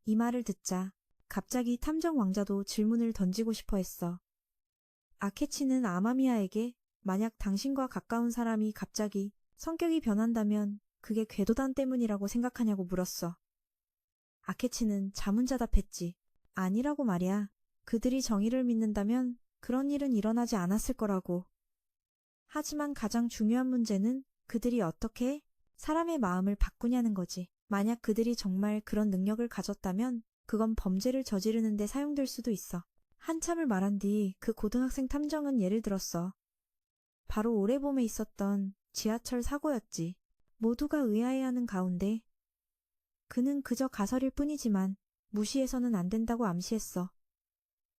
이 말을 듣자 갑자기 탐정 왕자도 질문을 던지고 싶어 했어. 아케치는 아마미야에게 만약 당신과 가까운 사람이 갑자기 성격이 변한다면 그게 궤도단 때문이라고 생각하냐고 물었어. 아케치는 자문자답했지. 아니라고 말이야. 그들이 정의를 믿는다면 그런 일은 일어나지 않았을 거라고. 하지만 가장 중요한 문제는 그들이 어떻게 사람의 마음을 바꾸냐는 거지. 만약 그들이 정말 그런 능력을 가졌다면 그건 범죄를 저지르는 데 사용될 수도 있어. 한참을 말한 뒤 그 고등학생 탐정은 예를 들었어. 바로 올해 봄에 있었던 지하철 사고였지. 모두가 의아해하는 가운데 그는 그저 가설일 뿐이지만 무시해서는 안 된다고 암시했어.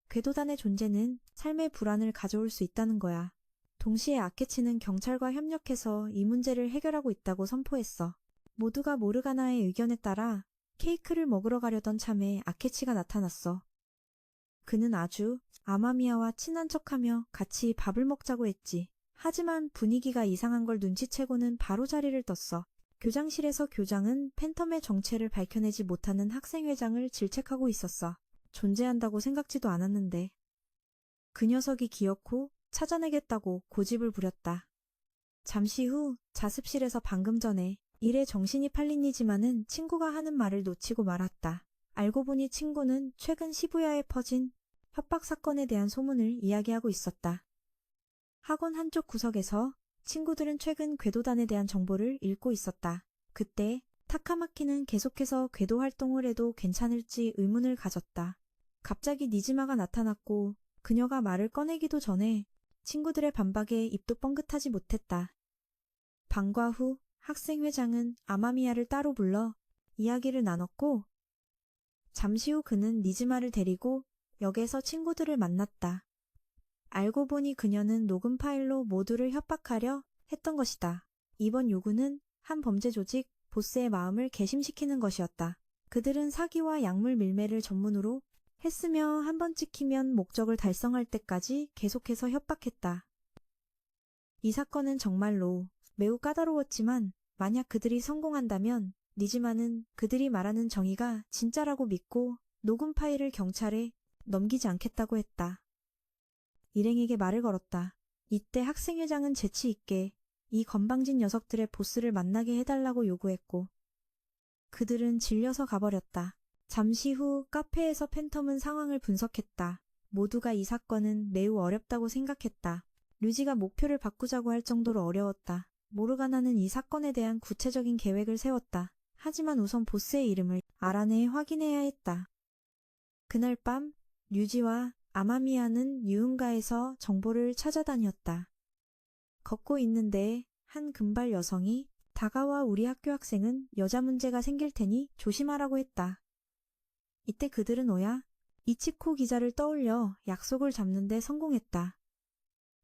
궤도단의 존재는 삶의 불안을 가져올 수 있다는 거야. 동시에 아케치는 경찰과 협력해서 이 문제를 해결하고 있다고 선포했어. 모두가 모르가나의 의견에 따라 케이크를 먹으러 가려던 참에 아케치가 나타났어. 그는 아주 아마미야와 친한 척하며 같이 밥을 먹자고 했지. 하지만 분위기가 이상한 걸 눈치채고는 바로 자리를 떴어. 교장실에서 교장은 팬텀의 정체를 밝혀내지 못하는 학생회장을 질책하고 있었어. 존재한다고 생각지도 않았는데. 그 녀석이 기어코 찾아내겠다고 고집을 부렸다. 잠시 후 자습실에서 방금 전에 일에 정신이 팔린 이지만은 친구가 하는 말을 놓치고 말았다. 알고 보니 친구는 최근 시부야에 퍼진 협박 사건에 대한 소문을 이야기하고 있었다. 학원 한쪽 구석에서 친구들은 최근 궤도단에 대한 정보를 읽고 있었다. 그때 타카마키는 계속해서 궤도 활동을 해도 괜찮을지 의문을 가졌다. 갑자기 니지마가 나타났고 그녀가 말을 꺼내기도 전에 친구들의 반박에 입도 뻥긋하지 못했다. 방과 후 학생회장은 아마미야를 따로 불러 이야기를 나눴고 잠시 후 그는 니지마를 데리고 역에서 친구들을 만났다. 알고 보니 그녀는 녹음 파일로 모두를 협박하려 했던 것이다. 이번 요구는 한 범죄 조직 보스의 마음을 괘씸시키는 것이었다. 그들은 사기와 약물 밀매를 전문으로 했으며 한 번 찍히면 목적을 달성할 때까지 계속해서 협박했다. 이 사건은 정말로 매우 까다로웠지만 만약 그들이 성공한다면 니지마는 그들이 말하는 정의가 진짜라고 믿고 녹음 파일을 경찰에 넘기지 않겠다고 했다. 일행에게 말을 걸었다. 이때 학생회장은 재치 있게 이 건방진 녀석들의 보스를 만나게 해달라고 요구했고 그들은 질려서 가버렸다. 잠시 후 카페에서 팬텀은 상황을 분석했다. 모두가 이 사건은 매우 어렵다고 생각했다. 류지가 목표를 바꾸자고 할 정도로 어려웠다. 모르가나는 이 사건에 대한 구체적인 계획을 세웠다. 하지만 우선 보스의 이름을 알아내 확인해야 했다. 그날 밤 류지와 아마미야는 유흥가에서 정보를 찾아다녔다. 걷고 있는데 한 금발 여성이 다가와 우리 학교 학생은 여자 문제가 생길 테니 조심하라고 했다. 이때 그들은 오야 이치코 기자를 떠올려 약속을 잡는 데 성공했다.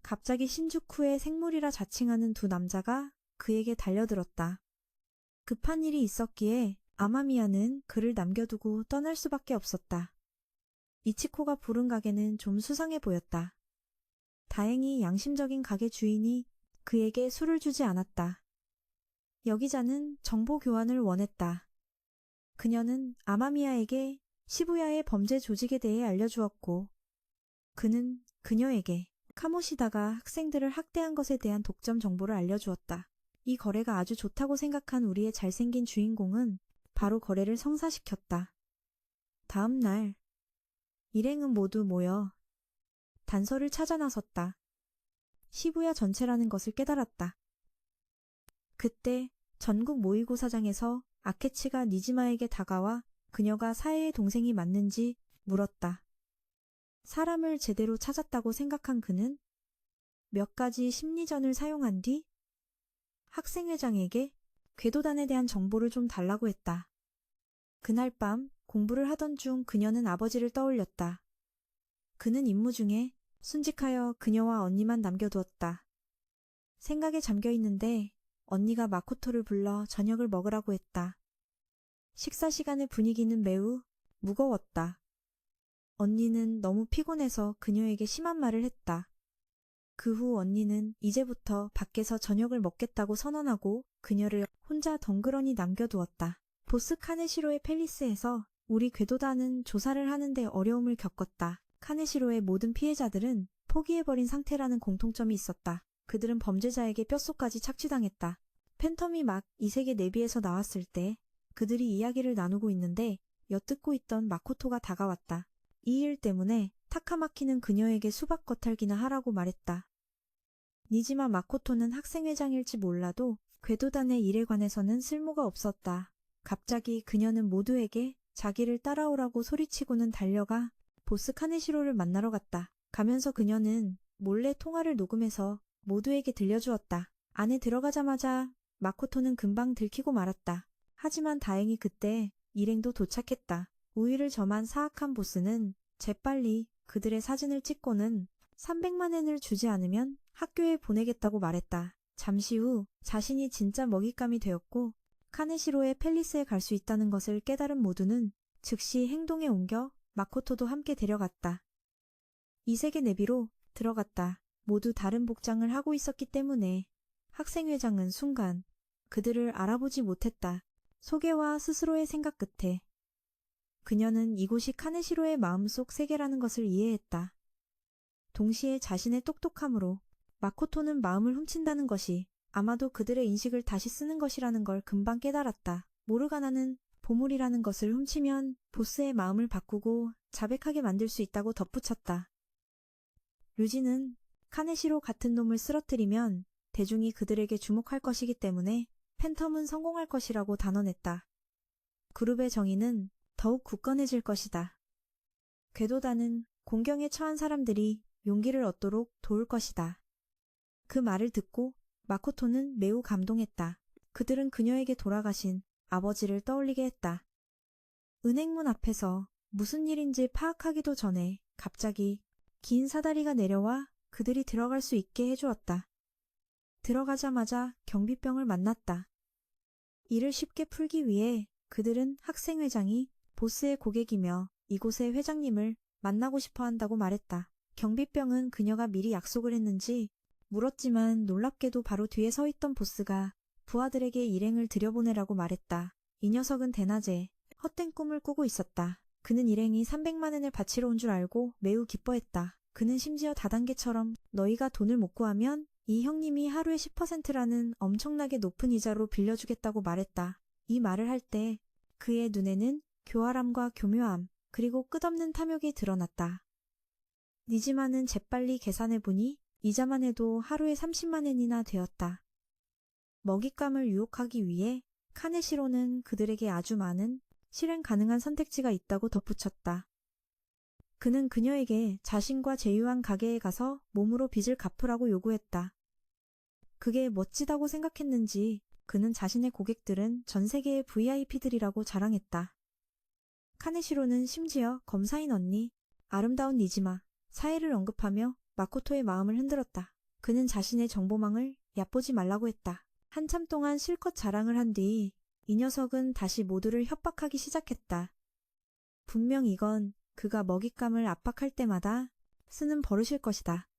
갑자기 신주쿠의 생물이라 자칭하는 두 남자가 그에게 달려들었다. 급한 일이 있었기에 아마미야는 그를 남겨두고 떠날 수밖에 없었다. 이치코가 부른 가게는 좀 수상해 보였다. 다행히 양심적인 가게 주인이 그에게 술을 주지 않았다. 여기자는 정보 교환을 원했다. 그녀는 아마미야에게 시부야의 범죄 조직에 대해 알려주었고, 그는 그녀에게 카모시다가 학생들을 학대한 것에 대한 독점 정보를 알려주었다. 이 거래가 아주 좋다고 생각한 우리의 잘생긴 주인공은 바로 거래를 성사시켰다. 다음 날, 일행은 모두 모여 단서를 찾아 나섰다. 시부야 전체라는 것을 깨달았다. 그때 전국 모의고사장에서 아케치가 니지마에게 다가와 그녀가 사해의 동생이 맞는지 물었다. 사람을 제대로 찾았다고 생각한 그는 몇 가지 심리전을 사용한 뒤 학생회장에게 궤도단에 대한 정보를 좀 달라고 했다. 그날 밤 공부를 하던 중 그녀는 아버지를 떠올렸다. 그는 임무 중에 순직하여 그녀와 언니만 남겨두었다. 생각에 잠겨 있는데 언니가 마코토를 불러 저녁을 먹으라고 했다. 식사 시간의 분위기는 매우 무거웠다. 언니는 너무 피곤해서 그녀에게 심한 말을 했다. 그 후 언니는 이제부터 밖에서 저녁을 먹겠다고 선언하고 그녀를 혼자 덩그러니 남겨두었다. 보스 카네시로의 팰리스에서 우리 궤도단은 조사를 하는데 어려움을 겪었다. 카네시로의 모든 피해자들은 포기해버린 상태라는 공통점이 있었다. 그들은 범죄자에게 뼛속까지 착취당했다. 팬텀이 막 이 세계 내비에서 나왔을 때 그들이 이야기를 나누고 있는데 엿듣고 있던 마코토가 다가왔다. 이 일 때문에 타카마키는 그녀에게 수박 겉핥기나 하라고 말했다. 니지마 마코토는 학생회장일지 몰라도 궤도단의 일에 관해서는 쓸모가 없었다. 갑자기 그녀는 모두에게 자기를 따라오라고 소리치고는 달려가 보스 카네시로를 만나러 갔다. 가면서 그녀는 몰래 통화를 녹음해서 모두에게 들려주었다. 안에 들어가자마자 마코토는 금방 들키고 말았다. 하지만 다행히 그때 일행도 도착했다. 우위를 점한 사악한 보스는 재빨리 그들의 사진을 찍고는 300만 엔을 주지 않으면 학교에 보내겠다고 말했다. 잠시 후 자신이 진짜 먹잇감이 되었고 카네시로의 팰리스에 갈 수 있다는 것을 깨달은 모두는 즉시 행동에 옮겨 마코토도 함께 데려갔다. 이 세계 내비로 들어갔다. 모두 다른 복장을 하고 있었기 때문에 학생회장은 순간 그들을 알아보지 못했다. 소개와 스스로의 생각 끝에 그녀는 이곳이 카네시로의 마음속 세계라는 것을 이해했다. 동시에 자신의 똑똑함으로 마코토는 마음을 훔친다는 것이 아마도 그들의 인식을 다시 쓰는 것이라는 걸 금방 깨달았다. 모르가나는 보물이라는 것을 훔치면 보스의 마음을 바꾸고 자백하게 만들 수 있다고 덧붙였다. 류지는 카네시로 같은 놈을 쓰러뜨리면 대중이 그들에게 주목할 것이기 때문에 팬텀은 성공할 것이라고 단언했다. 그룹의 정의는 더욱 굳건해질 것이다. 궤도단은 공경에 처한 사람들이 용기를 얻도록 도울 것이다. 그 말을 듣고 마코토는 매우 감동했다. 그들은 그녀에게 돌아가신 아버지를 떠올리게 했다. 은행문 앞에서 무슨 일인지 파악하기도 전에 갑자기 긴 사다리가 내려와 그들이 들어갈 수 있게 해주었다. 들어가자마자 경비병을 만났다. 이를 쉽게 풀기 위해 그들은 학생회장이 보스의 고객이며 이곳의 회장님을 만나고 싶어 한다고 말했다. 경비병은 그녀가 미리 약속을 했는지 물었지만 놀랍게도 바로 뒤에 서 있던 보스가 부하들에게 일행을 들여보내라고 말했다. 이 녀석은 대낮에 헛된 꿈을 꾸고 있었다. 그는 일행이 300만 엔을 바치러 온 줄 알고 매우 기뻐했다. 그는 심지어 다단계처럼 너희가 돈을 못 구하면 이 형님이 하루에 10%라는 엄청나게 높은 이자로 빌려주겠다고 말했다. 이 말을 할 때 그의 눈에는 교활함과 교묘함 그리고 끝없는 탐욕이 드러났다. 니지마는 재빨리 계산해보니 이자만 해도 하루에 30만 엔이나 되었다. 먹잇감을 유혹하기 위해 카네시로는 그들에게 아주 많은 실행 가능한 선택지가 있다고 덧붙였다. 그는 그녀에게 자신과 제휴한 가게에 가서 몸으로 빚을 갚으라고 요구했다. 그게 멋지다고 생각했는지 그는 자신의 고객들은 전 세계의 VIP들이라고 자랑했다. 카네시로는 심지어 검사인 언니, 아름다운 니지마, 사해를 언급하며 마코토의 마음을 흔들었다. 그는 자신의 정보망을 얕보지 말라고 했다. 한참 동안 실컷 자랑을 한 뒤 이 녀석은 다시 모두를 협박하기 시작했다. 분명 이건 그가 먹잇감을 압박할 때마다 쓰는 버릇일 것이다.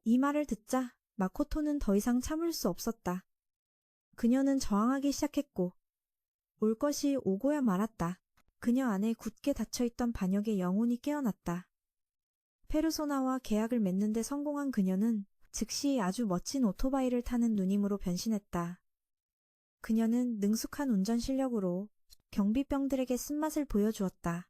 이 말을 듣자 마코토는 더 이상 참을 수 없었다. 그녀는 저항하기 시작했고 올 것이 오고야 말았다. 그녀 안에 굳게 닫혀있던 반역의 영혼이 깨어났다. 페르소나와 계약을 맺는 데 성공한 그녀는 즉시 아주 멋진 오토바이를 타는 누님으로 변신했다. 그녀는 능숙한 운전 실력으로 경비병들에게 쓴맛을 보여주었다.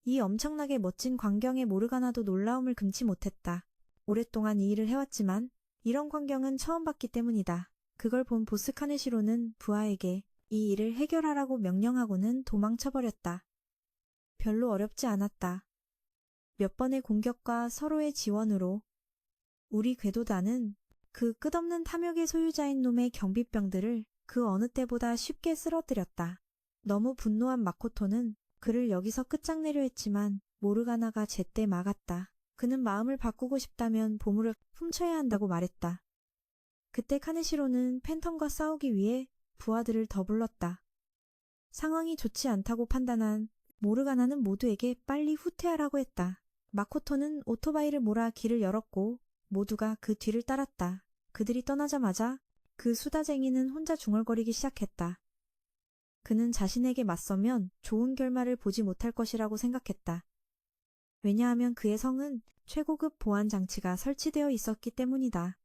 이 엄청나게 멋진 광경에 모르가나도 놀라움을 금치 못했다. 오랫동안 이 일을 해왔지만 이런 광경은 처음 봤기 때문이다. 그걸 본 보스 카네시로는 부하에게 이 일을 해결하라고 명령하고는 도망쳐버렸다. 별로 어렵지 않았다. 몇 번의 공격과 서로의 지원으로 우리 궤도단은 그 끝없는 탐욕의 소유자인 놈의 경비병들을 그 어느 때보다 쉽게 쓰러뜨렸다. 너무 분노한 마코토는 그를 여기서 끝장내려 했지만 모르가나가 제때 막았다. 그는 마음을 바꾸고 싶다면 보물을 훔쳐야 한다고 말했다. 그때 카네시로는 팬텀과 싸우기 위해 부하들을 더 불렀다. 상황이 좋지 않다고 판단한 모르가나는 모두에게 빨리 후퇴하라고 했다. 마코토는 오토바이를 몰아 길을 열었고 모두가 그 뒤를 따랐다. 그들이 떠나자마자 그 수다쟁이는 혼자 중얼거리기 시작했다. 그는 자신에게 맞서면 좋은 결말을 보지 못할 것이라고 생각했다. 왜냐하면 그의 성은 최고급 보안 장치가 설치되어 있었기 때문이다.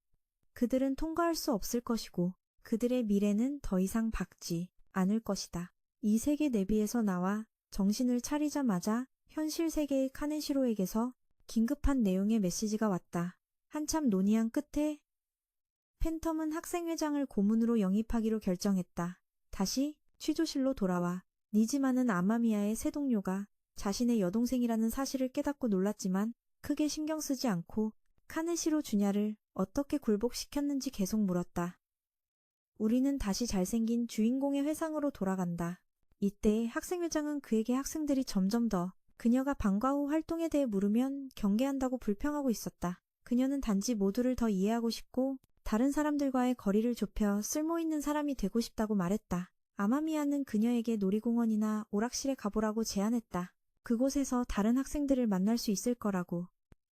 그들은 통과할 수 없을 것이고 그들의 미래는 더 이상 밝지 않을 것이다. 이 세계 내비에서 나와 정신을 차리자마자 현실 세계의 카네시로에게서 긴급한 내용의 메시지가 왔다. 한참 논의한 끝에 팬텀은 학생회장을 고문으로 영입하기로 결정했다. 다시 취조실로 돌아와 니지마는 아마미야의 새 동료가 자신의 여동생이라는 사실을 깨닫고 놀랐지만 크게 신경 쓰지 않고 카네시로 주냐를 어떻게 굴복시켰는지 계속 물었다. 우리는 다시 잘생긴 주인공의 회상으로 돌아간다. 이때 학생회장은 그에게 학생들이 점점 더 그녀가 방과 후 활동에 대해 물으면 경계한다고 불평하고 있었다. 그녀는 단지 모두를 더 이해하고 싶고 다른 사람들과의 거리를 좁혀 쓸모있는 사람이 되고 싶다고 말했다. 아마미야는 그녀에게 놀이공원이나 오락실에 가보라고 제안했다. 그곳에서 다른 학생들을 만날 수 있을 거라고.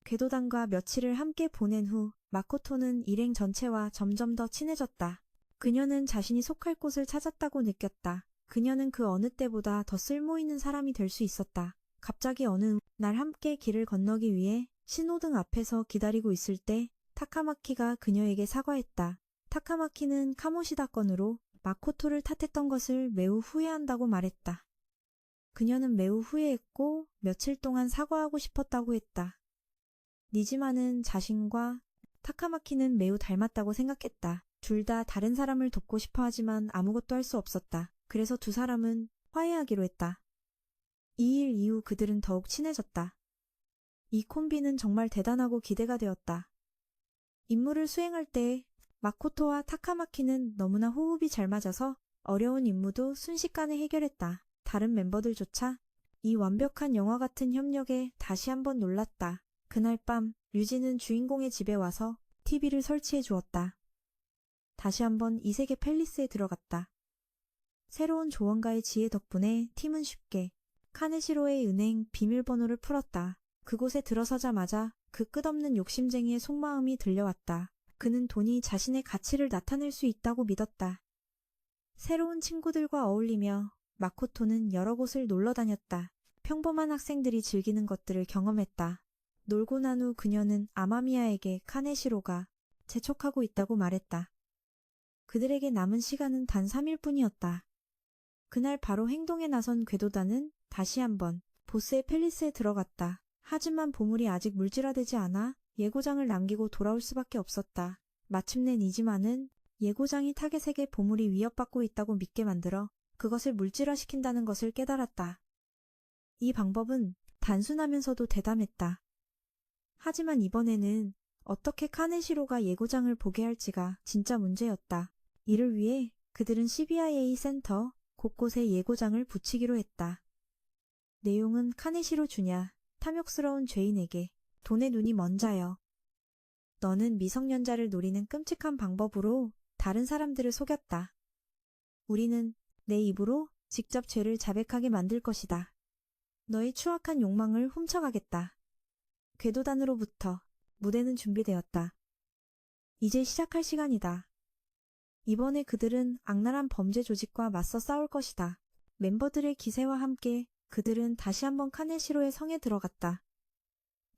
궤도단과 며칠을 함께 보낸 후 마코토는 일행 전체와 점점 더 친해졌다. 그녀는 자신이 속할 곳을 찾았다고 느꼈다. 그녀는 그 어느 때보다 더 쓸모있는 사람이 될 수 있었다. 갑자기 어느 날 함께 길을 건너기 위해 신호등 앞에서 기다리고 있을 때 타카마키가 그녀에게 사과했다. 타카마키는 카모시다 건으로 마코토를 탓했던 것을 매우 후회한다고 말했다. 그녀는 매우 후회했고 며칠 동안 사과하고 싶었다고 했다. 니지마는 자신과 타카마키는 매우 닮았다고 생각했다. 둘 다 다른 사람을 돕고 싶어 하지만 아무것도 할 수 없었다. 그래서 두 사람은 화해하기로 했다. 이 일 이후 그들은 더욱 친해졌다. 이 콤비는 정말 대단하고 기대가 되었다. 임무를 수행할 때 마코토와 타카마키는 너무나 호흡이 잘 맞아서 어려운 임무도 순식간에 해결했다. 다른 멤버들조차 이 완벽한 영화 같은 협력에 다시 한번 놀랐다. 그날 밤 류지는 주인공의 집에 와서 TV를 설치해 주었다. 다시 한번 이 세계 팰리스에 들어갔다. 새로운 조언가의 지혜 덕분에 팀은 쉽게 카네시로의 은행 비밀번호를 풀었다. 그곳에 들어서자마자 그 끝없는 욕심쟁이의 속마음이 들려왔다. 그는 돈이 자신의 가치를 나타낼 수 있다고 믿었다. 새로운 친구들과 어울리며 마코토는 여러 곳을 놀러 다녔다. 평범한 학생들이 즐기는 것들을 경험했다. 놀고 난 후 그녀는 아마미야에게 카네시로가 재촉하고 있다고 말했다. 그들에게 남은 시간은 단 3일 뿐이었다. 그날 바로 행동에 나선 궤도단은 다시 한번 보스의 팰리스에 들어갔다. 하지만 보물이 아직 물질화되지 않아 예고장을 남기고 돌아올 수밖에 없었다. 마침내 니지마는 예고장이 타겟에게 보물이 위협받고 있다고 믿게 만들어 그것을 물질화시킨다는 것을 깨달았다. 이 방법은 단순하면서도 대담했다. 하지만 이번에는 어떻게 카네시로가 예고장을 보게 할지가 진짜 문제였다. 이를 위해 그들은 CBIA 센터 곳곳에 예고장을 붙이기로 했다. 내용은 카네시로 주냐, 탐욕스러운 죄인에게 돈의 눈이 먼 자여. 너는 미성년자를 노리는 끔찍한 방법으로 다른 사람들을 속였다. 우리는 내 입으로 직접 죄를 자백하게 만들 것이다. 너의 추악한 욕망을 훔쳐가겠다. 궤도단으로부터 무대는 준비되었다. 이제 시작할 시간이다. 이번에 그들은 악랄한 범죄 조직과 맞서 싸울 것이다. 멤버들의 기세와 함께 그들은 다시 한번 카네시로의 성에 들어갔다.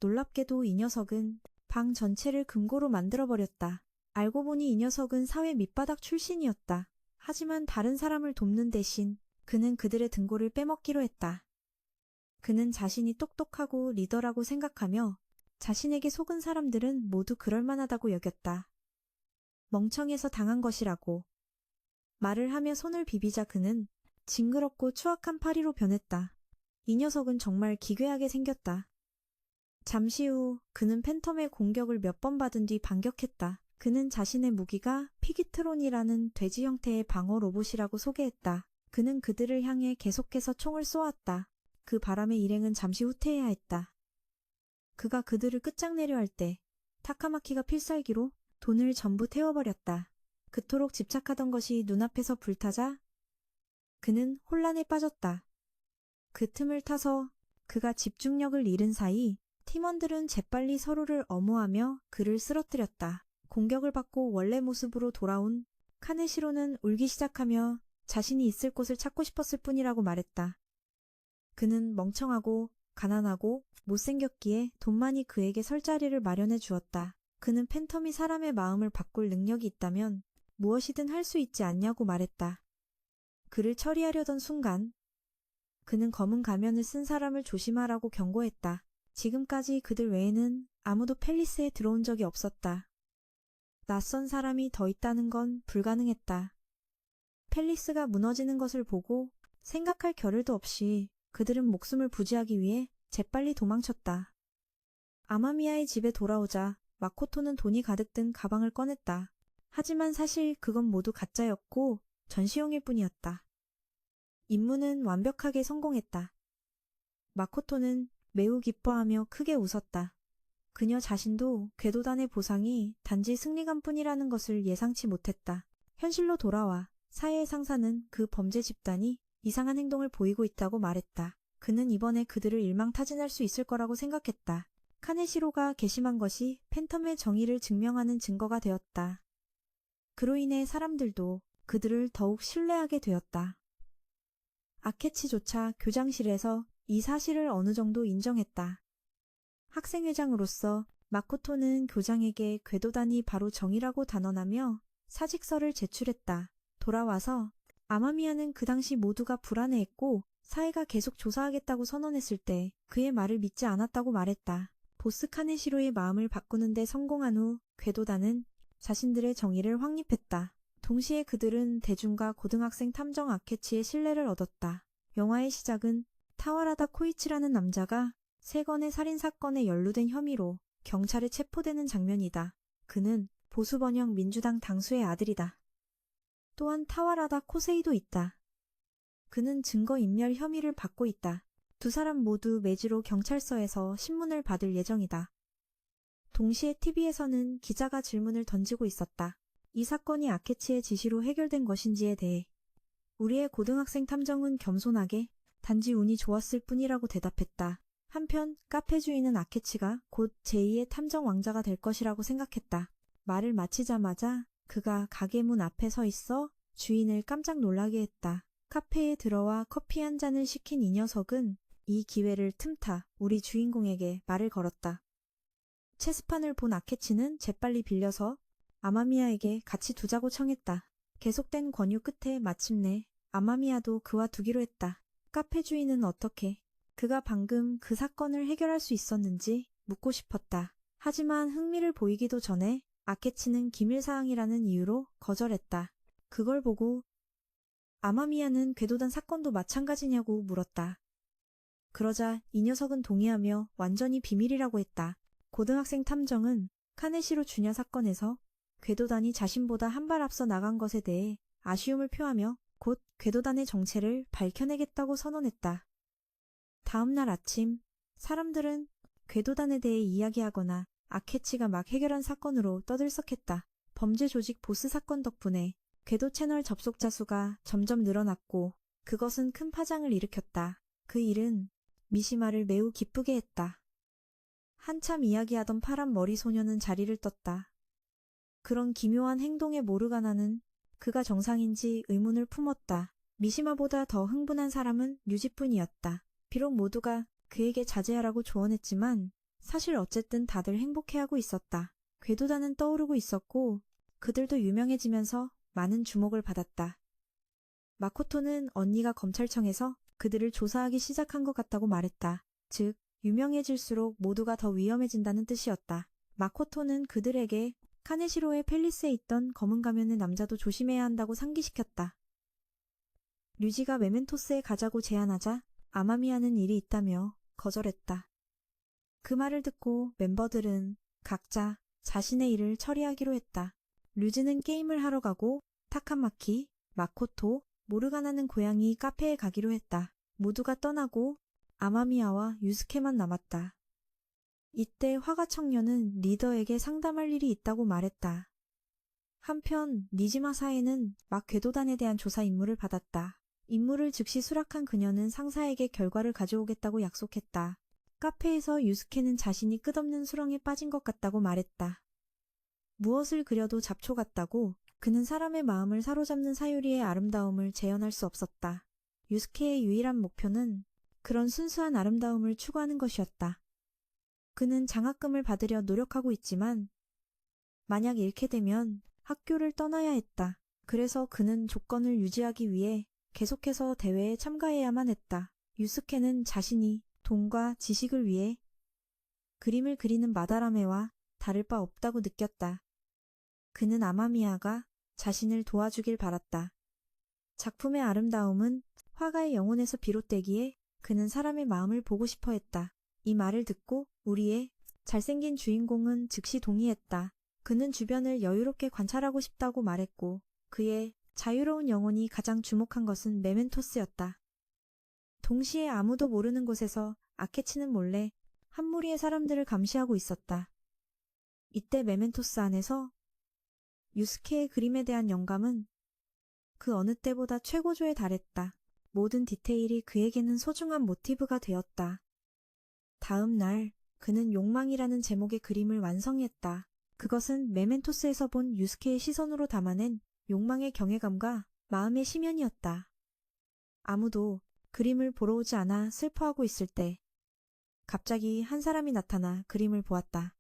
놀랍게도 이 녀석은 방 전체를 금고로 만들어버렸다. 알고 보니 이 녀석은 사회 밑바닥 출신이었다. 하지만 다른 사람을 돕는 대신 그는 그들의 등골을 빼먹기로 했다. 그는 자신이 똑똑하고 리더라고 생각하며 자신에게 속은 사람들은 모두 그럴만하다고 여겼다. 멍청해서 당한 것이라고. 말을 하며 손을 비비자 그는 징그럽고 추악한 파리로 변했다. 이 녀석은 정말 기괴하게 생겼다. 잠시 후 그는 팬텀의 공격을 몇 번 받은 뒤 반격했다. 그는 자신의 무기가 피기트론이라는 돼지 형태의 방어 로봇이라고 소개했다. 그는 그들을 향해 계속해서 총을 쏘았다. 그 바람에 일행은 잠시 후퇴해야 했다. 그가 그들을 끝장내려 할 때 타카마키가 필살기로 돈을 전부 태워버렸다. 그토록 집착하던 것이 눈앞에서 불타자 그는 혼란에 빠졌다. 그 틈을 타서 그가 집중력을 잃은 사이 팀원들은 재빨리 서로를 엄호하며 그를 쓰러뜨렸다. 공격을 받고 원래 모습으로 돌아온 카네시로는 울기 시작하며 자신이 있을 곳을 찾고 싶었을 뿐이라고 말했다. 그는 멍청하고 가난하고 못생겼기에 돈만이 그에게 설 자리를 마련해 주었다. 그는 팬텀이 사람의 마음을 바꿀 능력이 있다면 무엇이든 할 수 있지 않냐고 말했다. 그를 처리하려던 순간 그는 검은 가면을 쓴 사람을 조심하라고 경고했다. 지금까지 그들 외에는 아무도 팰리스에 들어온 적이 없었다. 낯선 사람이 더 있다는 건 불가능했다. 팰리스가 무너지는 것을 보고 생각할 겨를도 없이 그들은 목숨을 부지하기 위해 재빨리 도망쳤다. 아마미야의 집에 돌아오자 마코토는 돈이 가득 든 가방을 꺼냈다. 하지만 사실 그건 모두 가짜였고 전시용일 뿐이었다. 임무는 완벽하게 성공했다. 마코토는 매우 기뻐하며 크게 웃었다. 그녀 자신도 궤도단의 보상이 단지 승리감뿐이라는 것을 예상치 못했다. 현실로 돌아와 사회의 상사는 그 범죄 집단이 이상한 행동을 보이고 있다고 말했다. 그는 이번에 그들을 일망타진할 수 있을 거라고 생각했다. 카네시로가 괘씸한 것이 팬텀의 정의를 증명하는 증거가 되었다. 그로 인해 사람들도 그들을 더욱 신뢰하게 되었다. 아케치조차 교장실에서 이 사실을 어느 정도 인정했다. 학생회장으로서 마코토는 교장에게 궤도단이 바로 정의라고 단언하며 사직서를 제출했다. 돌아와서 아마미야는 그 당시 모두가 불안해했고 사회가 계속 조사하겠다고 선언했을 때 그의 말을 믿지 않았다고 말했다. 보스 카네시로의 마음을 바꾸는 데 성공한 후 궤도단은 자신들의 정의를 확립했다. 동시에 그들은 대중과 고등학생 탐정 아케치의 신뢰를 얻었다. 영화의 시작은 타와라다 코이치라는 남자가 3건의 살인사건에 연루된 혐의로 경찰에 체포되는 장면이다. 그는 보수번영 민주당 당수의 아들이다. 또한 타와라다 코세이도 있다. 그는 증거인멸 혐의를 받고 있다. 두 사람 모두 매지로 경찰서에서 신문을 받을 예정이다. 동시에 TV에서는 기자가 질문을 던지고 있었다. 이 사건이 아케치의 지시로 해결된 것인지에 대해 우리의 고등학생 탐정은 겸손하게 단지 운이 좋았을 뿐이라고 대답했다. 한편 카페 주인은 아케치가 곧 제2의 탐정 왕자가 될 것이라고 생각했다. 말을 마치자마자 그가 가게 문 앞에 서 있어 주인을 깜짝 놀라게 했다. 카페에 들어와 커피 한 잔을 시킨 이 녀석은 이 기회를 틈타 우리 주인공에게 말을 걸었다. 체스판을 본 아케치는 재빨리 빌려서 아마미야에게 같이 두자고 청했다. 계속된 권유 끝에 마침내 아마미야도 그와 두기로 했다. 카페 주인은 어떻게 그가 방금 그 사건을 해결할 수 있었는지 묻고 싶었다. 하지만 흥미를 보이기도 전에 아케치는 기밀사항이라는 이유로 거절했다. 그걸 보고 아마미야는 궤도단 사건도 마찬가지냐고 물었다. 그러자 이 녀석은 동의하며 완전히 비밀이라고 했다. 고등학생 탐정은 카네시로 주냐 사건에서 궤도단이 자신보다 한 발 앞서 나간 것에 대해 아쉬움을 표하며 곧 궤도단의 정체를 밝혀내겠다고 선언했다. 다음 날 아침 사람들은 궤도단에 대해 이야기하거나 아케치가 막 해결한 사건으로 떠들썩했다. 범죄 조직 보스 사건 덕분에 궤도 채널 접속자 수가 점점 늘어났고 그것은 큰 파장을 일으켰다. 그 일은 미시마를 매우 기쁘게 했다. 한참 이야기하던 파란 머리 소녀는 자리를 떴다. 그런 기묘한 행동에 모르가나는 그가 정상인지 의문을 품었다. 미시마보다 더 흥분한 사람은 류지뿐이었다. 비록 모두가 그에게 자제하라고 조언했지만 사실 어쨌든 다들 행복해하고 있었다. 궤도단은 떠오르고 있었고 그들도 유명해지면서 많은 주목을 받았다. 마코토는 언니가 검찰청에서 그들을 조사하기 시작한 것 같다고 말했다. 즉, 유명해질수록 모두가 더 위험해진다는 뜻이었다. 마코토는 그들에게 카네시로의 팰리스에 있던 검은 가면의 남자도 조심해야 한다고 상기시켰다. 류지가 메멘토스에 가자고 제안하자 아마미야는 일이 있다며 거절했다. 그 말을 듣고 멤버들은 각자 자신의 일을 처리하기로 했다. 류지는 게임을 하러 가고 타카마키, 마코토, 모르가나는 고양이 카페에 가기로 했다. 모두가 떠나고 아마미야와 유스케만 남았다. 이때 화가 청년은 리더에게 상담할 일이 있다고 말했다. 한편 니지마 사에는 막 궤도단에 대한 조사 임무를 받았다. 임무를 즉시 수락한 그녀는 상사에게 결과를 가져오겠다고 약속했다. 카페에서 유스케는 자신이 끝없는 수렁에 빠진 것 같다고 말했다. 무엇을 그려도 잡초 같다고 그는 사람의 마음을 사로잡는 사유리의 아름다움을 재현할 수 없었다. 유스케의 유일한 목표는 그런 순수한 아름다움을 추구하는 것이었다. 그는 장학금을 받으려 노력하고 있지만 만약 잃게 되면 학교를 떠나야 했다. 그래서 그는 조건을 유지하기 위해 계속해서 대회에 참가해야만 했다. 유스케는 자신이 돈과 지식을 위해 그림을 그리는 마다라메와 다를 바 없다고 느꼈다. 그는 아마미야가 자신을 도와주길 바랐다. 작품의 아름다움은 화가의 영혼에서 비롯되기에 그는 사람의 마음을 보고 싶어 했다. 이 말을 듣고 우리의 잘생긴 주인공은 즉시 동의했다. 그는 주변을 여유롭게 관찰하고 싶다고 말했고 그의 자유로운 영혼이 가장 주목한 것은 메멘토스였다. 동시에 아무도 모르는 곳에서 아케치는 몰래 한 무리의 사람들을 감시하고 있었다. 이때 메멘토스 안에서 유스케의 그림에 대한 영감은 그 어느 때보다 최고조에 달했다. 모든 디테일이 그에게는 소중한 모티브가 되었다. 다음 날 그는 욕망이라는 제목의 그림을 완성했다. 그것은 메멘토스에서 본 유스케의 시선으로 담아낸 욕망의 경외감과 마음의 심연이었다. 아무도 그림을 보러 오지 않아 슬퍼하고 있을 때 갑자기 한 사람이 나타나 그림을 보았다.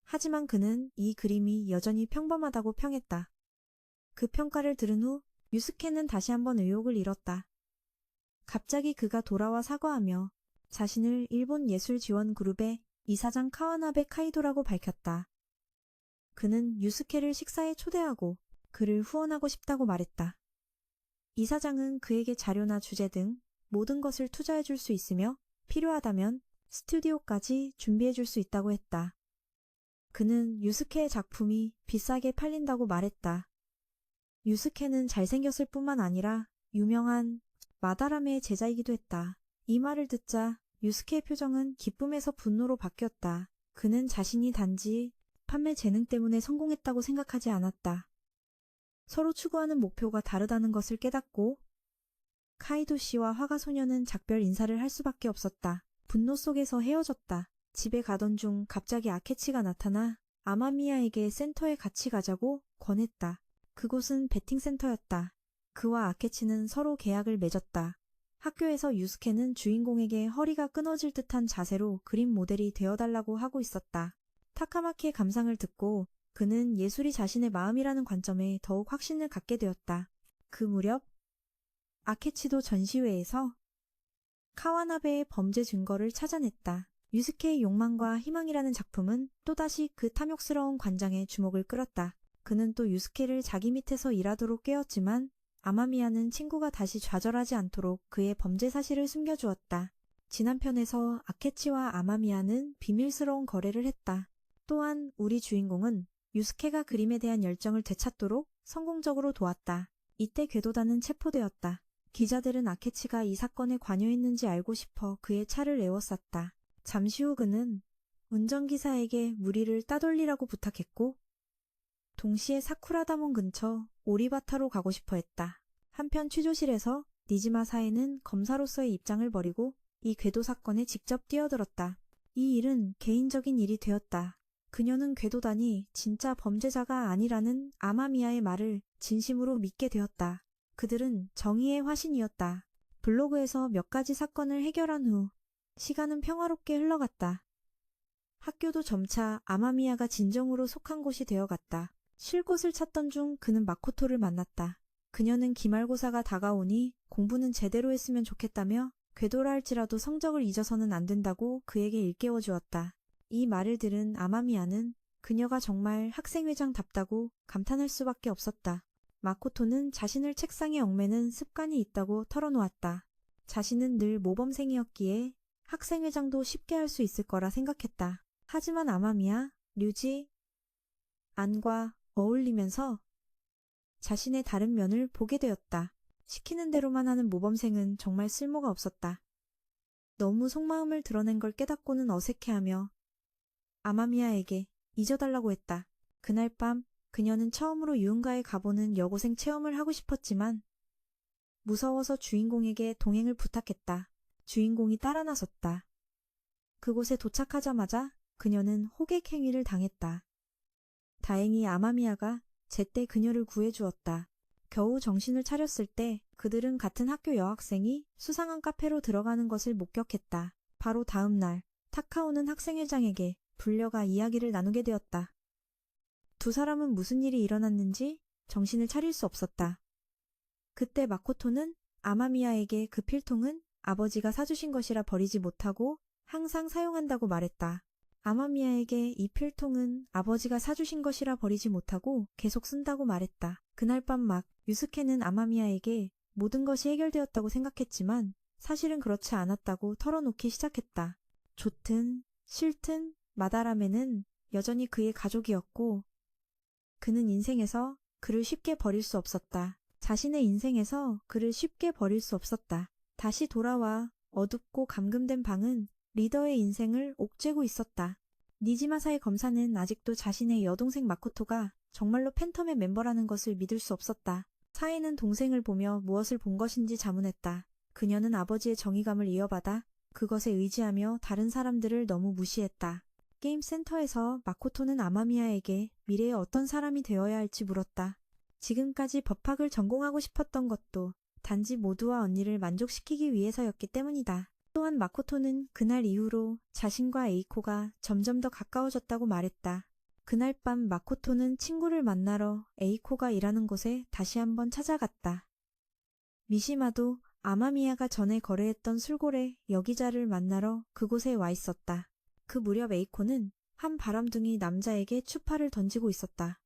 하지만 그는 이 그림이 여전히 평범하다고 평했다. 그 평가를 들은 후 유스케는 다시 한번 의욕을 잃었다. 갑자기 그가 돌아와 사과하며 자신을 일본 예술 지원 그룹의 이사장 카와나베 카이도라고 밝혔다. 그는 유스케를 식사에 초대하고 그를 후원하고 싶다고 말했다. 이사장은 그에게 자료나 주제 등 모든 것을 투자해 줄 수 있으며 필요하다면 스튜디오까지 준비해 줄 수 있다고 했다. 그는 유스케의 작품이 비싸게 팔린다고 말했다. 유스케는 잘생겼을 뿐만 아니라 유명한 마다라메의 제자이기도 했다. 이 말을 듣자 유스케의 표정은 기쁨에서 분노로 바뀌었다. 그는 자신이 단지 판매 재능 때문에 성공했다고 생각하지 않았다. 서로 추구하는 목표가 다르다는 것을 깨닫고 카이도 씨와 화가 소녀는 작별 인사를 할 수밖에 없었다. 분노 속에서 헤어졌다. 집에 가던 중 갑자기 아케치가 나타나 아마미야에게 센터에 같이 가자고 권했다. 그곳은 베팅센터였다. 그와 아케치는 서로 계약을 맺었다. 학교에서 유스케는 주인공에게 허리가 끊어질 듯한 자세로 그림 모델이 되어달라고 하고 있었다. 타카마키의 감상을 듣고 그는 예술이 자신의 마음이라는 관점에 더욱 확신을 갖게 되었다. 그 무렵 아케치도 전시회에서 카와나베의 범죄 증거를 찾아냈다. 유스케의 욕망과 희망이라는 작품은 또다시 그 탐욕스러운 관장의 주목을 끌었다. 그는 또 유스케를 자기 밑에서 일하도록 깨웠지만 아마미야는 친구가 다시 좌절하지 않도록 그의 범죄 사실을 숨겨주었다. 지난 편에서 아케치와 아마미야는 비밀스러운 거래를 했다. 또한 우리 주인공은 유스케가 그림에 대한 열정을 되찾도록 성공적으로 도왔다. 이때 궤도단은 체포되었다. 기자들은 아케치가 이 사건에 관여했는지 알고 싶어 그의 차를 에워쌌다. 잠시 후 그는 운전기사에게 무리를 따돌리라고 부탁했고 동시에 사쿠라다몬 근처 오리바타로 가고 싶어 했다. 한편 취조실에서 니지마 사에는 검사로서의 입장을 버리고 이 궤도 사건에 직접 뛰어들었다. 이 일은 개인적인 일이 되었다. 그녀는 궤도단이 진짜 범죄자가 아니라는 아마미야의 말을 진심으로 믿게 되었다. 그들은 정의의 화신이었다. 블로그에서 몇 가지 사건을 해결한 후 시간은 평화롭게 흘러갔다. 학교도 점차 아마미야가 진정으로 속한 곳이 되어갔다. 쉴 곳을 찾던 중 그는 마코토를 만났다. 그녀는 기말고사가 다가오니 공부는 제대로 했으면 좋겠다며 궤도라 할지라도 성적을 잊어서는 안 된다고 그에게 일깨워 주었다. 이 말을 들은 아마미야는 그녀가 정말 학생회장답다고 감탄할 수밖에 없었다. 마코토는 자신을 책상에 얽매는 습관이 있다고 털어놓았다. 자신은 늘 모범생이었기에 학생회장도 쉽게 할 수 있을 거라 생각했다. 하지만 아마미야, 류지, 안과 어울리면서 자신의 다른 면을 보게 되었다. 시키는 대로만 하는 모범생은 정말 쓸모가 없었다. 너무 속마음을 드러낸 걸 깨닫고는 어색해하며 아마미야에게 잊어달라고 했다. 그날 밤 그녀는 처음으로 유흥가에 가보는 여고생 체험을 하고 싶었지만 무서워서 주인공에게 동행을 부탁했다. 주인공이 따라 나섰다. 그곳에 도착하자마자 그녀는 호객 행위를 당했다. 다행히 아마미야가 제때 그녀를 구해주었다. 겨우 정신을 차렸을 때 그들은 같은 학교 여학생이 수상한 카페로 들어가는 것을 목격했다. 바로 다음 날 타카오는 학생회장에게 불려가 이야기를 나누게 되었다. 두 사람은 무슨 일이 일어났는지 정신을 차릴 수 없었다. 그때 마코토는 아마미야에게 그 필통은 아버지가 사주신 것이라 버리지 못하고 항상 사용한다고 말했다. 아마미야에게 이 필통은 아버지가 사주신 것이라 버리지 못하고 계속 쓴다고 말했다. 그날 밤 막 유스케는 아마미야에게 모든 것이 해결되었다고 생각했지만 사실은 그렇지 않았다고 털어놓기 시작했다. 좋든 싫든 마다라메는 여전히 그의 가족이었고 그는 인생에서 그를 쉽게 버릴 수 없었다. 자신의 인생에서 그를 쉽게 버릴 수 없었다. 다시 돌아와 어둡고 감금된 방은 리더의 인생을 옥죄고 있었다. 니지마사의 검사는 아직도 자신의 여동생 마코토가 정말로 팬텀의 멤버라는 것을 믿을 수 없었다. 사에는 동생을 보며 무엇을 본 것인지 자문했다. 그녀는 아버지의 정의감을 이어받아 그것에 의지하며 다른 사람들을 너무 무시했다. 게임 센터에서 마코토는 아마미야에게 미래에 어떤 사람이 되어야 할지 물었다. 지금까지 법학을 전공하고 싶었던 것도 단지 모두와 언니를 만족시키기 위해서였기 때문이다. 또한 마코토는 그날 이후로 자신과 에이코가 점점 더 가까워졌다고 말했다. 그날 밤 마코토는 친구를 만나러 에이코가 일하는 곳에 다시 한번 찾아갔다. 미시마도 아마미야가 전에 거래했던 술고래 여기자를 만나러 그곳에 와 있었다. 그 무렵 에이코는 한 바람둥이 남자에게 추파를 던지고 있었다.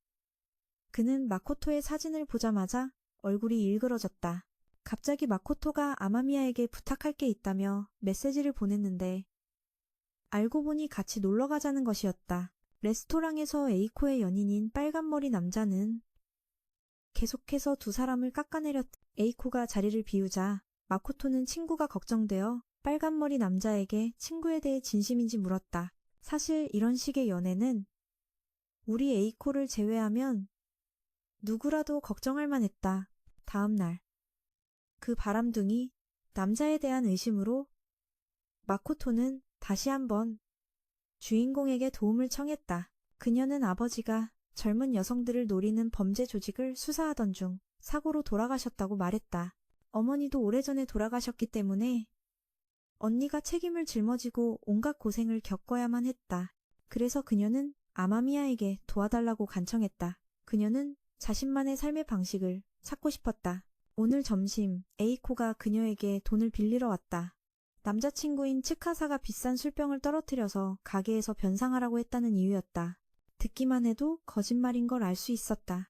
그는 마코토의 사진을 보자마자 얼굴이 일그러졌다. 갑자기 마코토가 아마미야에게 부탁할 게 있다며 메시지를 보냈는데 알고 보니 같이 놀러 가자는 것이었다. 레스토랑에서 에이코의 연인인 빨간머리 남자는 계속해서 두 사람을 깎아내렸다. 에이코가 자리를 비우자 마코토는 친구가 걱정되어 빨간머리 남자에게 친구에 대해 진심인지 물었다. 사실 이런 식의 연애는 우리 에이코를 제외하면 누구라도 걱정할 만했다. 다음 날 그 바람둥이 남자에 대한 의심으로 마코토는 다시 한번 주인공에게 도움을 청했다. 그녀는 아버지가 젊은 여성들을 노리는 범죄 조직을 수사하던 중 사고로 돌아가셨다고 말했다. 어머니도 오래전에 돌아가셨기 때문에 언니가 책임을 짊어지고 온갖 고생을 겪어야만 했다. 그래서 그녀는 아마미야에게 도와달라고 간청했다. 그녀는 자신만의 삶의 방식을 찾고 싶었다. 오늘 점심 에이코가 그녀에게 돈을 빌리러 왔다. 남자친구인 츠카사가 비싼 술병을 떨어뜨려서 가게에서 변상하라고 했다는 이유였다. 듣기만 해도 거짓말인 걸 알 수 있었다.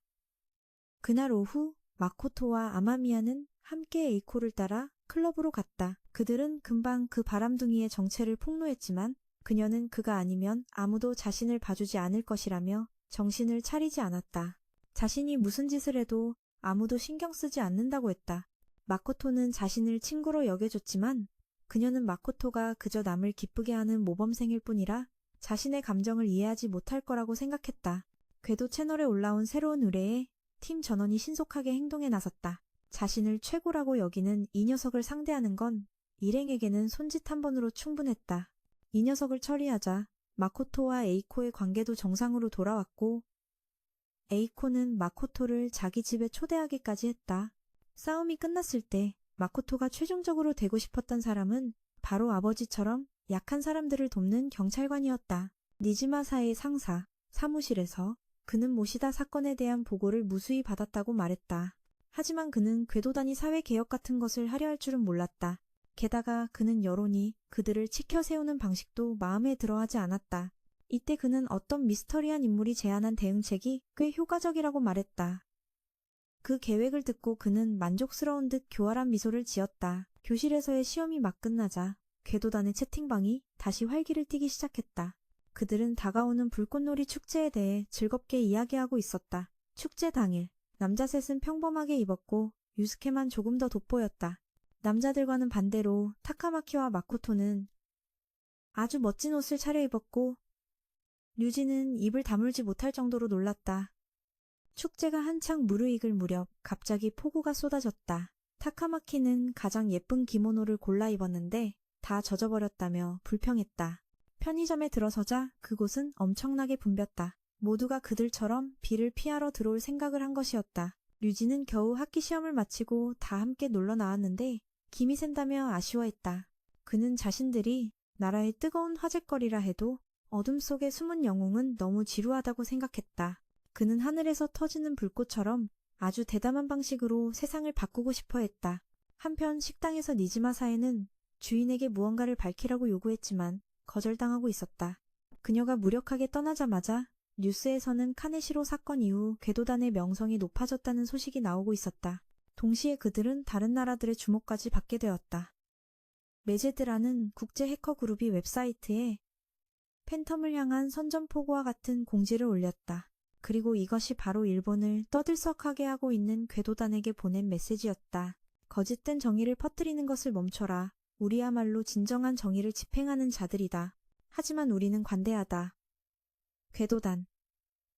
그날 오후 마코토와 아마미야는 함께 에이코를 따라 클럽으로 갔다. 그들은 금방 그 바람둥이의 정체를 폭로했지만 그녀는 그가 아니면 아무도 자신을 봐주지 않을 것이라며 정신을 차리지 않았다. 자신이 무슨 짓을 해도 아무도 신경 쓰지 않는다고 했다. 마코토는 자신을 친구로 여겨줬지만 그녀는 마코토가 그저 남을 기쁘게 하는 모범생일 뿐이라 자신의 감정을 이해하지 못할 거라고 생각했다. 궤도 채널에 올라온 새로운 의뢰에 팀 전원이 신속하게 행동에 나섰다. 자신을 최고라고 여기는 이 녀석을 상대하는 건 일행에게는 손짓 한 번으로 충분했다. 이 녀석을 처리하자 마코토와 에이코의 관계도 정상으로 돌아왔고 에이코는 마코토를 자기 집에 초대하기까지 했다. 싸움이 끝났을 때 마코토가 최종적으로 되고 싶었던 사람은 바로 아버지처럼 약한 사람들을 돕는 경찰관이었다. 니지마사의 상사, 사무실에서 그는 모시다 사건에 대한 보고를 무수히 받았다고 말했다. 하지만 그는 궤도단위 사회개혁 같은 것을 하려 할 줄은 몰랐다. 게다가 그는 여론이 그들을 치켜 세우는 방식도 마음에 들어하지 않았다. 이때 그는 어떤 미스터리한 인물이 제안한 대응책이 꽤 효과적이라고 말했다. 그 계획을 듣고 그는 만족스러운 듯 교활한 미소를 지었다. 교실에서의 시험이 막 끝나자 궤도단의 채팅방이 다시 활기를 띠기 시작했다. 그들은 다가오는 불꽃놀이 축제에 대해 즐겁게 이야기하고 있었다. 축제 당일, 남자 셋은 평범하게 입었고 유스케만 조금 더 돋보였다. 남자들과는 반대로 타카마키와 마코토는 아주 멋진 옷을 차려입었고 류지는 입을 다물지 못할 정도로 놀랐다. 축제가 한창 무르익을 무렵 갑자기 폭우가 쏟아졌다. 타카마키는 가장 예쁜 기모노를 골라 입었는데 다 젖어버렸다며 불평했다. 편의점에 들어서자 그곳은 엄청나게 붐볐다. 모두가 그들처럼 비를 피하러 들어올 생각을 한 것이었다. 류지는 겨우 학기 시험을 마치고 다 함께 놀러 나왔는데 김이 샌다며 아쉬워했다. 그는 자신들이 나라의 뜨거운 화제거리라 해도 어둠 속의 숨은 영웅은 너무 지루하다고 생각했다. 그는 하늘에서 터지는 불꽃처럼 아주 대담한 방식으로 세상을 바꾸고 싶어 했다. 한편 식당에서 니지마사에는 주인에게 무언가를 밝히라고 요구했지만 거절당하고 있었다. 그녀가 무력하게 떠나자마자 뉴스에서는 카네시로 사건 이후 궤도단의 명성이 높아졌다는 소식이 나오고 있었다. 동시에 그들은 다른 나라들의 주목까지 받게 되었다. 메제드라는 국제 해커 그룹이 웹사이트에 팬텀을 향한 선전포고와 같은 공지를 올렸다. 그리고 이것이 바로 일본을 떠들썩하게 하고 있는 궤도단에게 보낸 메시지였다. 거짓된 정의를 퍼뜨리는 것을 멈춰라. 우리야말로 진정한 정의를 집행하는 자들이다. 하지만 우리는 관대하다. 궤도단,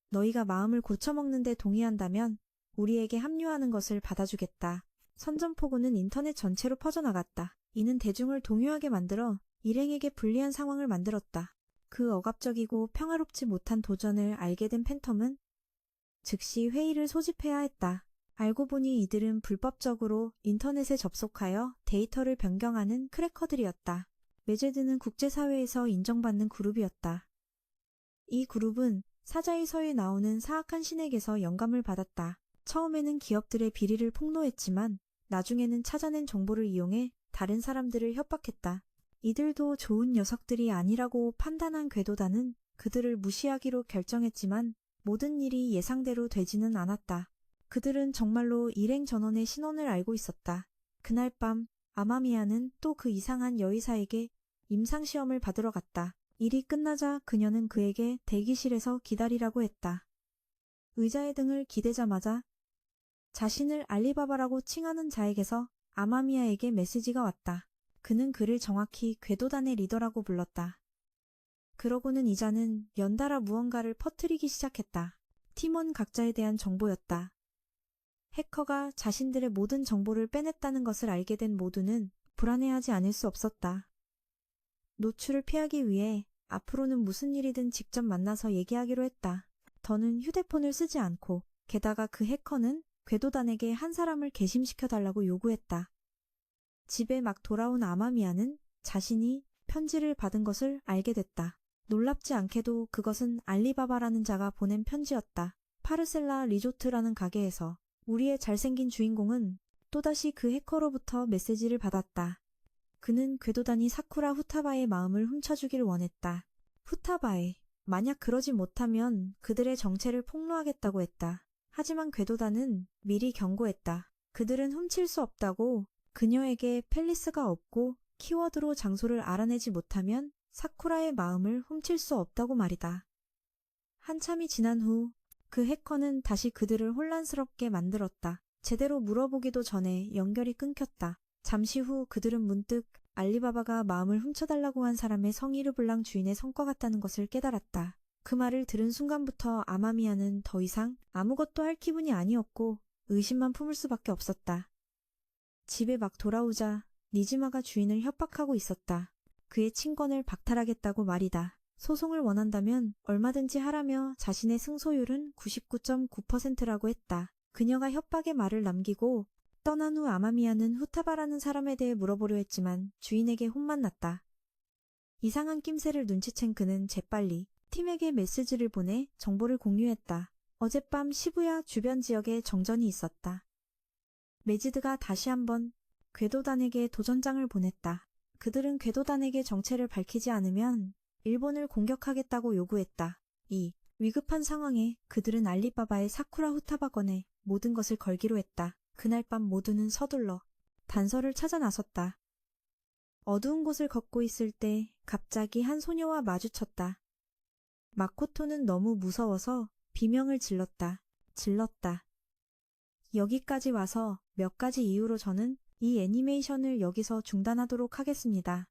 너희가 마음을 고쳐먹는 데 동의한다면 우리에게 합류하는 것을 받아주겠다. 선전포고는 인터넷 전체로 퍼져나갔다. 이는 대중을 동요하게 만들어 일행에게 불리한 상황을 만들었다. 그 억압적이고 평화롭지 못한 도전을 알게 된 팬텀은 즉시 회의를 소집해야 했다. 알고 보니 이들은 불법적으로 인터넷에 접속하여 데이터를 변경하는 크래커들이었다. 메제드는 국제사회에서 인정받는 그룹이었다. 이 그룹은 사자의 서에 나오는 사악한 신에게서 영감을 받았다. 처음에는 기업들의 비리를 폭로했지만 나중에는 찾아낸 정보를 이용해 다른 사람들을 협박했다. 이들도 좋은 녀석들이 아니라고 판단한 궤도단은 그들을 무시하기로 결정했지만 모든 일이 예상대로 되지는 않았다. 그들은 정말로 일행 전원의 신원을 알고 있었다. 그날 밤 아마미야는 또 그 이상한 여의사에게 임상시험을 받으러 갔다. 일이 끝나자 그녀는 그에게 대기실에서 기다리라고 했다. 의자의 등을 기대자마자 자신을 알리바바라고 칭하는 자에게서 아마미야에게 메시지가 왔다. 그는 그를 정확히 궤도단의 리더라고 불렀다. 그러고는 이자는 연달아 무언가를 퍼뜨리기 시작했다. 팀원 각자에 대한 정보였다. 해커가 자신들의 모든 정보를 빼냈다는 것을 알게 된 모두는 불안해하지 않을 수 없었다. 노출을 피하기 위해 앞으로는 무슨 일이든 직접 만나서 얘기하기로 했다. 더는 휴대폰을 쓰지 않고 게다가 그 해커는 궤도단에게 한 사람을 개심시켜달라고 요구했다. 집에 막 돌아온 아마미야는 자신이 편지를 받은 것을 알게 됐다. 놀랍지 않게도 그것은 알리바바라는 자가 보낸 편지였다. 파르셀라 리조트라는 가게에서 우리의 잘생긴 주인공은 또다시 그 해커로부터 메시지를 받았다. 그는 궤도단이 사쿠라 후타바의 마음을 훔쳐주길 원했다. 후타바에 만약 그러지 못하면 그들의 정체를 폭로하겠다고 했다. 하지만 궤도단은 미리 경고했다. 그들은 훔칠 수 없다고. 그녀에게 팰리스가 없고 키워드로 장소를 알아내지 못하면 사쿠라의 마음을 훔칠 수 없다고 말이다. 한참이 지난 후 그 해커는 다시 그들을 혼란스럽게 만들었다. 제대로 물어보기도 전에 연결이 끊겼다. 잠시 후 그들은 문득 알리바바가 마음을 훔쳐달라고 한 사람의 성이르블랑 주인의 성과 같다는 것을 깨달았다. 그 말을 들은 순간부터 아마미야는 더 이상 아무것도 할 기분이 아니었고 의심만 품을 수밖에 없었다. 집에 막 돌아오자 니즈마가 주인을 협박하고 있었다. 그의 친권을 박탈하겠다고 말이다. 소송을 원한다면 얼마든지 하라며 자신의 승소율은 99.9%라고 했다. 그녀가 협박의 말을 남기고 떠난 후 아마미야는 후타바라는 사람에 대해 물어보려 했지만 주인에게 혼만 났다. 이상한 낌새를 눈치챈 그는 재빨리 팀에게 메시지를 보내 정보를 공유했다. 어젯밤 시부야 주변 지역에 정전이 있었다. 메지드가 다시 한번 궤도단에게 도전장을 보냈다. 그들은 궤도단에게 정체를 밝히지 않으면 일본을 공격하겠다고 요구했다. 이 위급한 상황에 그들은 알리바바의 사쿠라 후타바건에 모든 것을 걸기로 했다. 그날 밤 모두는 서둘러 단서를 찾아 나섰다. 어두운 곳을 걷고 있을 때 갑자기 한 소녀와 마주쳤다. 마코토는 너무 무서워서 비명을 질렀다. 여기까지 와서 몇 가지 이유로 저는 이 애니메이션을 여기서 중단하도록 하겠습니다.